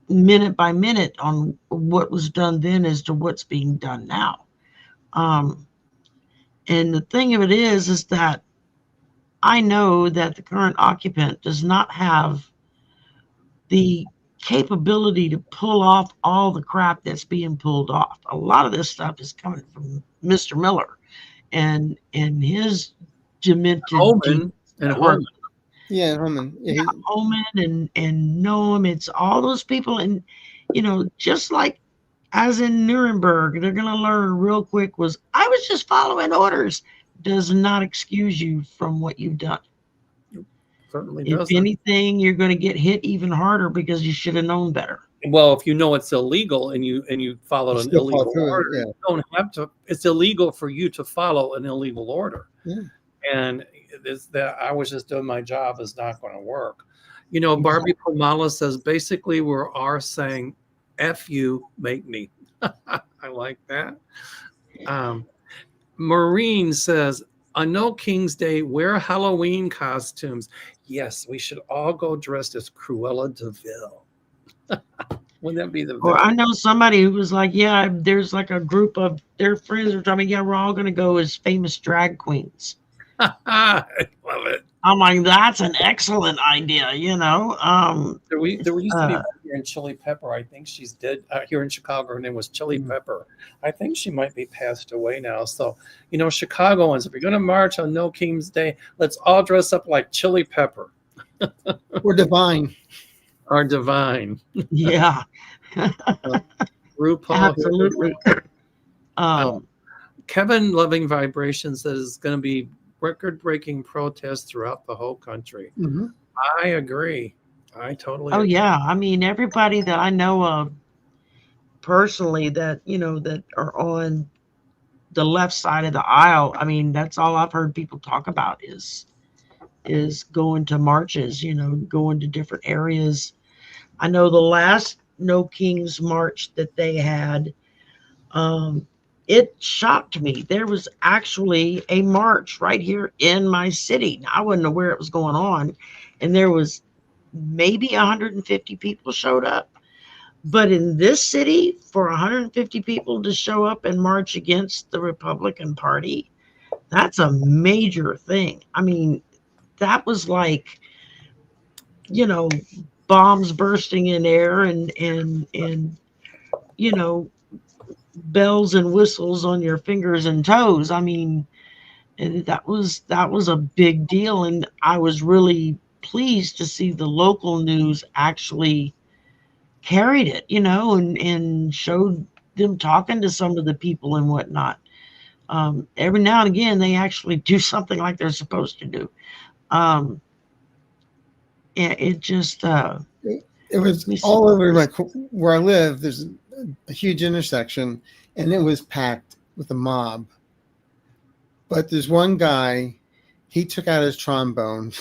minute by minute on what was done then as to what's being done now. And the thing of it is that I know that the current occupant does not have the capability to pull off all the crap that's being pulled off. A lot of this stuff is coming from Mr. Miller and his demented Holman and work. Holman. Yeah, Holman. Yeah, Holman and Noam. It's all those people, and just like as in Nuremberg, they're going to learn real quick was I was just following orders. Does not excuse you from what you've done. Certainly If doesn't. anything, you're going to get hit even harder because you should have known better. Well, if you know it's illegal and you followed an illegal order, yeah. you don't have to. It's illegal for you to follow an illegal order. Yeah. And it's that I was just doing my job is not going to work. Barbie Pomala says basically we are saying, "F you, make me." I like that. Maureen says, on No King's Day, wear Halloween costumes. Yes, we should all go dressed as Cruella de Vil. Wouldn't that be the Or I know somebody who was like, yeah, there's like a group of their friends are telling me, yeah, we're all going to go as famous drag queens. I love it. I'm like, that's an excellent idea, There used to be one here in Chili Pepper. I think she's dead here in Chicago. Her name was Chili Pepper. I think she might be passed away now. So, Chicagoans, if you're going to march on No King's Day, let's all dress up like Chili Pepper. Or Divine. Or Divine. Yeah. RuPaul. Absolutely. Kevin Loving Vibrations says it's going to be record-breaking protests throughout the whole country. Mm-hmm. I agree. I totally agree. Yeah. I mean, everybody that I know of personally that, that are on the left side of the aisle, I mean, that's all I've heard people talk about is going to marches, going to different areas. I know the last No Kings march that they had, it shocked me. There was actually a march right here in my city. Now, I wasn't aware it was going on, and there was maybe 150 people showed up. But in this city, for 150 people to show up and march against the Republican Party, that's a major thing. I mean, that was like, bombs bursting in air and bells and whistles on your fingers and toes. I mean, and that was a big deal, and I was really pleased to see the local news actually carried it, and showed them talking to some of the people and whatnot. Every now and again, they actually do something like they're supposed to do. It just it was all over where I live. There's a huge intersection, and it was packed with a mob. But there's one guy, he took out his trombone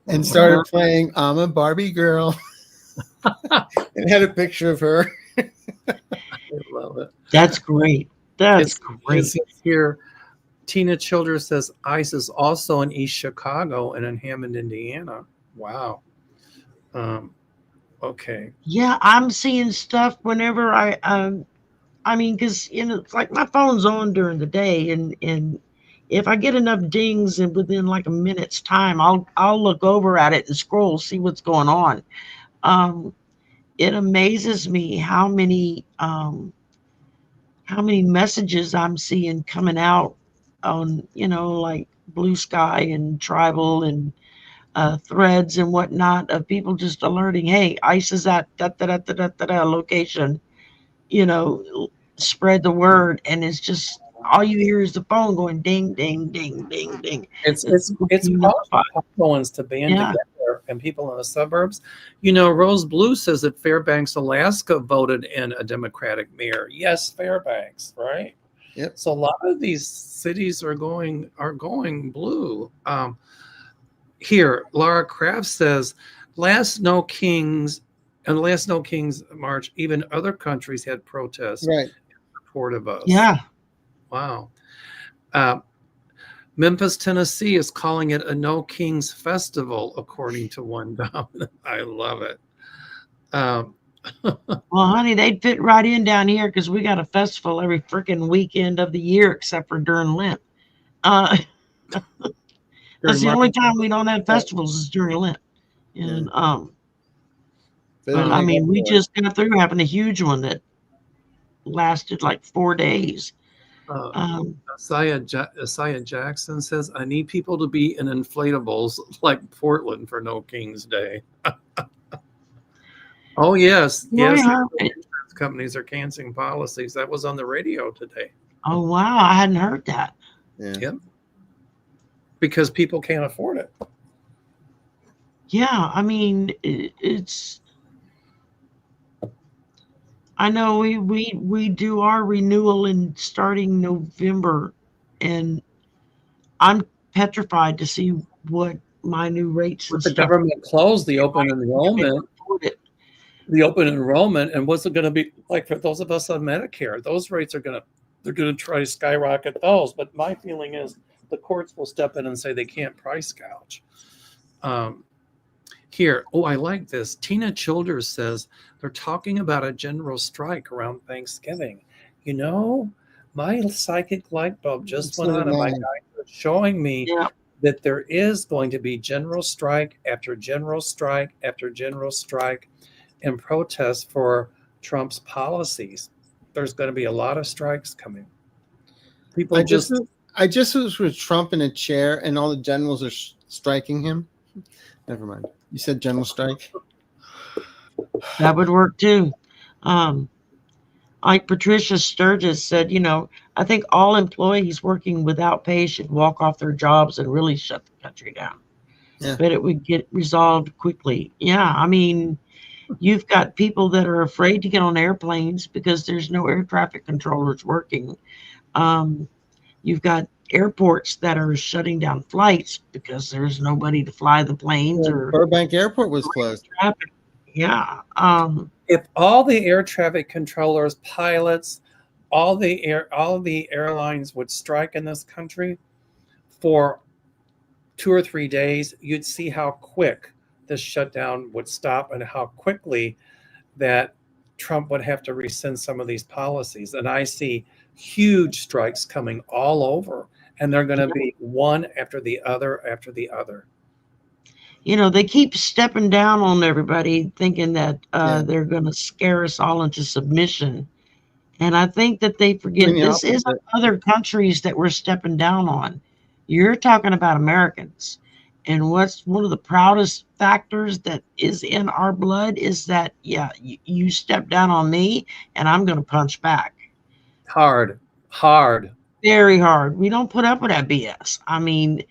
and started playing "I'm a Barbie Girl," and had a picture of her. I love it. That's great. That's great. Here, Tina Childers says ICE is also in East Chicago and in Hammond, Indiana. Wow. Okay. Yeah, I'm seeing stuff whenever I mean, because it's like my phone's on during the day, and if I get enough dings and within like a minute's time, I'll look over at it and scroll, see what's going on. It amazes me how many messages I'm seeing coming out on like Blue Sky and Tribal and threads and whatnot of people just alerting, hey, ICE is at location, spread the word, and it's just all you hear is the phone going ding ding ding ding ding. It's ones to band together, and people in the suburbs. Rose Blue says that Fairbanks, Alaska voted in a Democratic mayor. Yes, Fairbanks, right? Yep. So a lot of these cities are going blue. Here, Laura Kraft says, last No Kings march, even other countries had protests in support of us. Yeah. Wow. Memphis, Tennessee is calling it a No Kings Festival, according to one dominant. I love it. Well, honey, they'd fit right in down here because we got a festival every freaking weekend of the year except for during Lent. That's the only time we don't have festivals is during Lent. And But But I they mean, go we for it. just got through having a huge one that lasted like 4 days. Isaiah Jackson says, I need people to be in inflatables like Portland for No King's Day. Oh, yes. Yes. Insurance companies are canceling policies. That was on the radio today. Oh, wow. I hadn't heard that. Yeah. Yep. Because people can't afford it. Yeah. I mean, it's. I know we do our renewal in starting November, and I'm petrified to see what my new rates. With the government closed, the open enrollment, and what's it going to be like for those of us on Medicare? Those rates they're going to try to skyrocket those. But my feeling is the courts will step in and say they can't price gouge. Here, I like this. Tina Childers says they're talking about a general strike around Thanksgiving. You know, my psychic light bulb just went on, and my guys are showing me that there is going to be general strike after general strike after general strike in protest for Trump's policies. There's going to be a lot of strikes coming. I just was with Trump in a chair, and all the generals are striking him. Never mind. You said general strike. That would work too. Like Patricia Sturgis said, I think all employees working without pay should walk off their jobs and really shut the country down. Yeah. But it would get resolved quickly. Yeah, I mean, you've got people that are afraid to get on airplanes because there's no air traffic controllers working. You've got airports that are shutting down flights because there's nobody to fly the planes. Or Burbank Airport was closed. Traffic. Yeah. If all the air traffic controllers, pilots, all the airlines would strike in this country for 2 or 3 days, you'd see how quick this shutdown would stop and how quickly that Trump would have to rescind some of these policies. And I see huge strikes coming all over, and they're going to be one after the other after the other. They keep stepping down on everybody, thinking that they're going to scare us all into submission. And I think that they forget this isn't other countries that we're stepping down on. You're talking about Americans. And what's one of the proudest factors that is in our blood is that, you step down on me and I'm going to punch back. Hard. Very hard. We don't put up with that BS. I mean,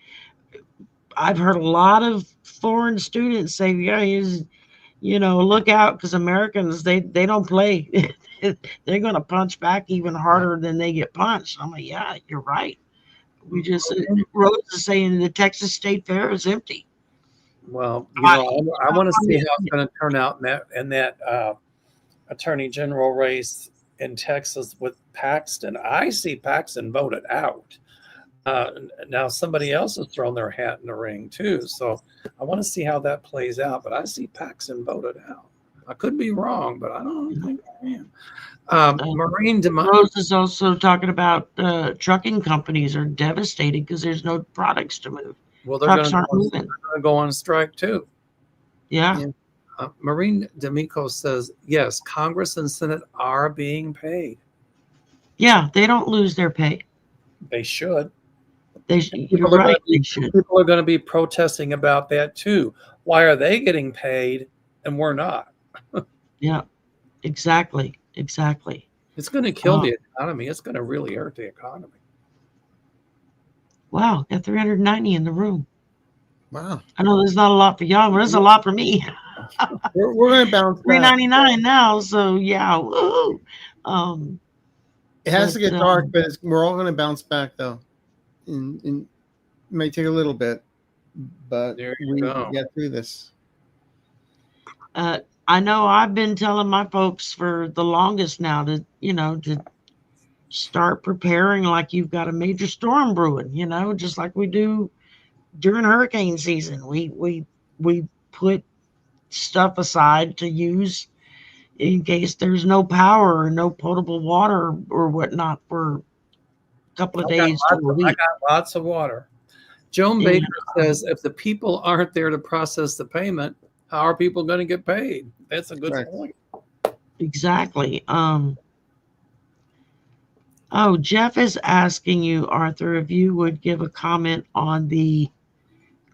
I've heard a lot of foreign students say, look out, because Americans, they don't play. They're going to punch back even harder than they get punched. I'm like, yeah, you're right. We just, Rose is saying the Texas State Fair is empty. Well, I want to see how it's going to turn out in that attorney general race in Texas with Paxton. I see Paxton voted out. Now somebody else has thrown their hat in the ring too. So I want to see how that plays out. But I see Paxton voted out. I could be wrong, but I don't think I am. Rose is also talking about trucking companies are devastated because there's no products to move. Well, they're going to go on strike too. Yeah. Maureen D'Amico says, yes, Congress and Senate are being paid. Yeah, they don't lose their pay. They should. You're right. People are going to be protesting about that too. Why are they getting paid and we're not? Yeah, exactly. It's going to kill the economy. It's going to really hurt the economy. Wow, got 390 in the room. Wow. I know there's not a lot for y'all, but there's a lot for me. We're going to bounce back. 399 now, so yeah. Woo. It has to get dark, but we're all going to bounce back though. It may take a little bit, but we get through this. I know I've been telling my folks for the longest now to start preparing like you've got a major storm brewing, just like we do during hurricane season. We put stuff aside to use in case there's no power or no potable water or whatnot for a couple of days to a week. I got lots of water. Joan Baker says if the people aren't there to process the payment, How are people going to get paid? That's a good Right. point. Exactly. Oh, Jeff is asking you, Arthur, if you would give a comment on the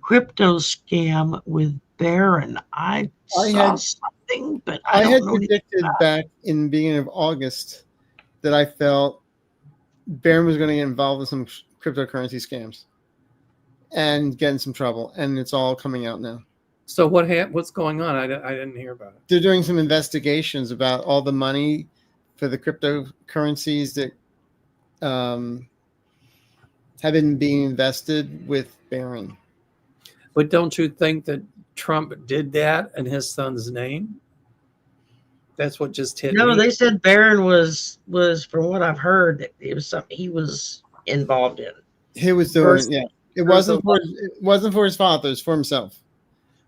crypto scam with Barron. I I saw had something, but I I don't had know anything predicted about back in the beginning of August that I felt Barron was going to get involved with some cryptocurrency scams and get in some trouble, and it's all coming out now. So what's going on? I didn't hear about it. They're doing some investigations about all the money for the cryptocurrencies that have been being invested with Barron. But don't you think that Trump did that in his son's name? That's what just hit No, me. they said Barron was from what I've heard that it was something he was involved in. He was doing it. Yeah, it wasn't for his father. It's for himself.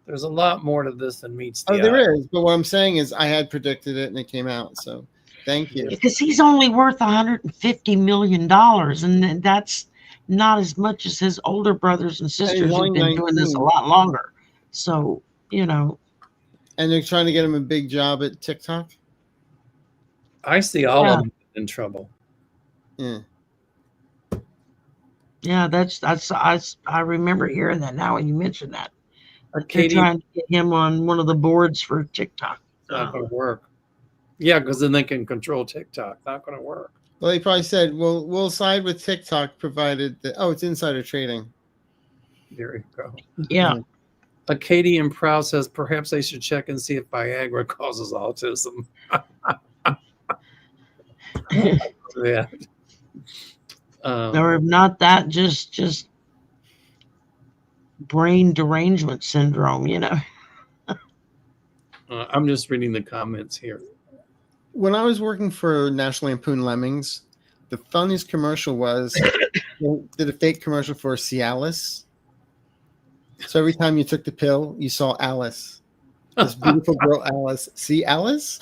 There's a lot more to this than meets the eye. There is, but what I'm saying is I had predicted it and it came out. So thank you. Because he's only worth $150 million, and that's not as much as his older brothers and sisters who've been doing this a lot longer. So, you know. And they're trying to get him a big job at TikTok. I see all of them in trouble. Yeah. Yeah, that's I remember hearing that now when you mentioned that. Katie, they're trying to get him on one of the boards for TikTok. It's not going to work. Yeah, because then they can control TikTok. Not going to work. Well, they probably said, "Well, we'll side with TikTok provided that." Oh, it's insider trading. There you go. Yeah. Katie and Proud says perhaps they should check and see if Viagra causes autism. Yeah. Or if not that, just brain derangement syndrome, you know. I'm just reading the comments here. When I was working for National Lampoon Lemmings, the funniest commercial was they did a fake commercial for Cialis. So every time you took the pill, you saw Alice, this beautiful girl, Alice. See Alice?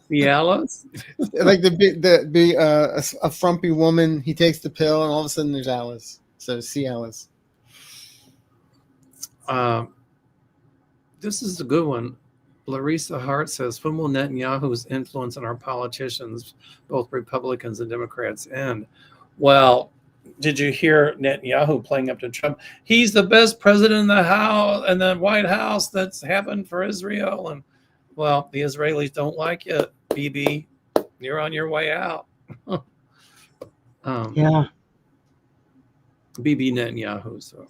See Alice? Like a frumpy woman. He takes the pill, and all of a sudden there's Alice. So see Alice. This is a good one. Larissa Hart says, when will Netanyahu's influence on our politicians, both Republicans and Democrats, end? Well, did you hear Netanyahu playing up to Trump? He's the best president in the House and the White House that's happened for Israel. And well, the Israelis don't like you, Bibi. You're on your way out. Yeah. Bibi Netanyahu. So.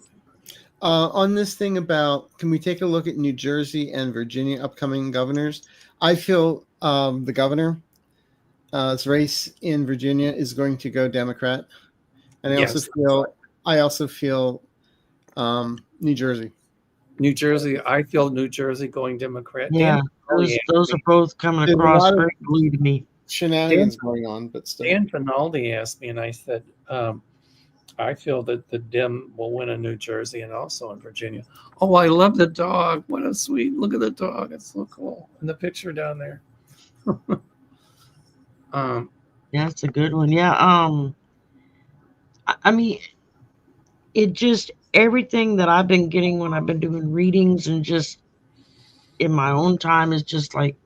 On this thing about, can we take a look at New Jersey and Virginia upcoming governors? I feel the governor, this race in Virginia is going to go Democrat, and I also feel New Jersey. New Jersey, I feel New Jersey going Democrat. Yeah, those are both coming across very blue to me. Shenanigans going on, but still. Dan Finaldi asked me, and I said, I feel that the Dem will win in New Jersey and also in Virginia. Oh, I love the dog. What a sweet, look at the dog. It's so cool. And the picture down there. That's a good one. Yeah. I mean, it just, everything that I've been getting when I've been doing readings and just in my own time is just like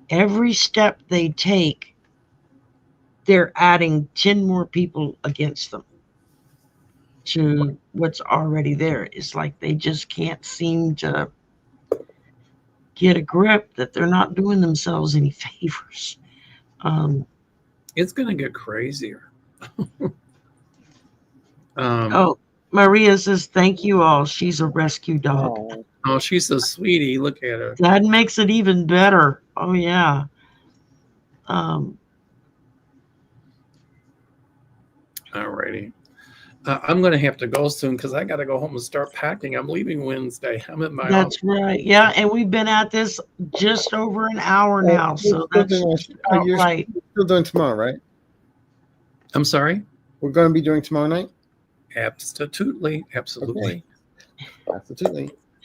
every step they take, they're adding 10 more people against them to what's already there. It's like they just can't seem to get a grip that they're not doing themselves any favors. It's going to get crazier. Maria says, thank you all. She's a rescue dog. Oh, she's a sweetie. Look at her. That makes it even better. Oh, yeah. Alrighty. I'm going to have to go soon because I got to go home and start packing. I'm leaving Wednesday. I'm at my That's office. Right. Yeah, and we've been at this just over an hour now, so that's right. Still doing tomorrow, right? I'm sorry? We're going to be doing tomorrow night? Absolutely. Okay. Absolutely.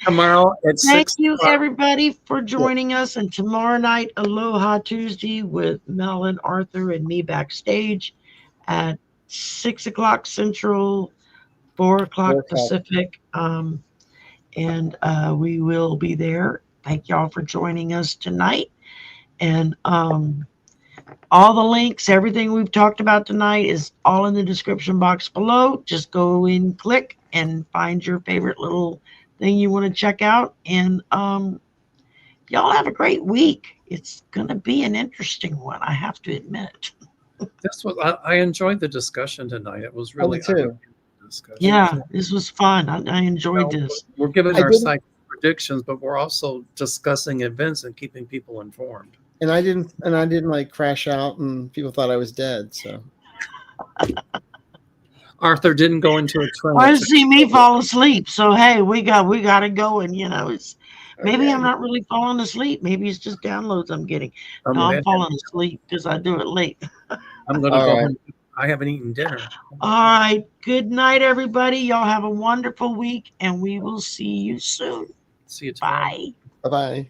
Tomorrow at 6. Thank you, everybody, for joining us. And tomorrow night, Aloha Tuesday with Mel and Arthur and me backstage at 6 o'clock Central, 4 o'clock Pacific. And we will be there thank y'all for joining us tonight. And all the links, everything we've talked about tonight is all in the description box below. Just go in, click, and find your favorite little thing you want to check out. And y'all have a great week. It's going to be an interesting one, I have to admit. I enjoyed the discussion tonight. It was really too. Discussion. Yeah, this was fun. I enjoyed this. We're giving our psychic predictions, but we're also discussing events and keeping people informed. And I didn't like crash out and people thought I was dead. So Arthur didn't go into a trance. Well, see me fall asleep. So hey, we got it going. You know, it's maybe I'm not really falling asleep. Maybe it's just downloads I'm getting. No, I'm falling asleep because I do it late. I'm gonna go home. I haven't eaten dinner. All right. Good night, everybody. Y'all have a wonderful week, and we will see you soon. See you tomorrow. Bye. Bye-bye.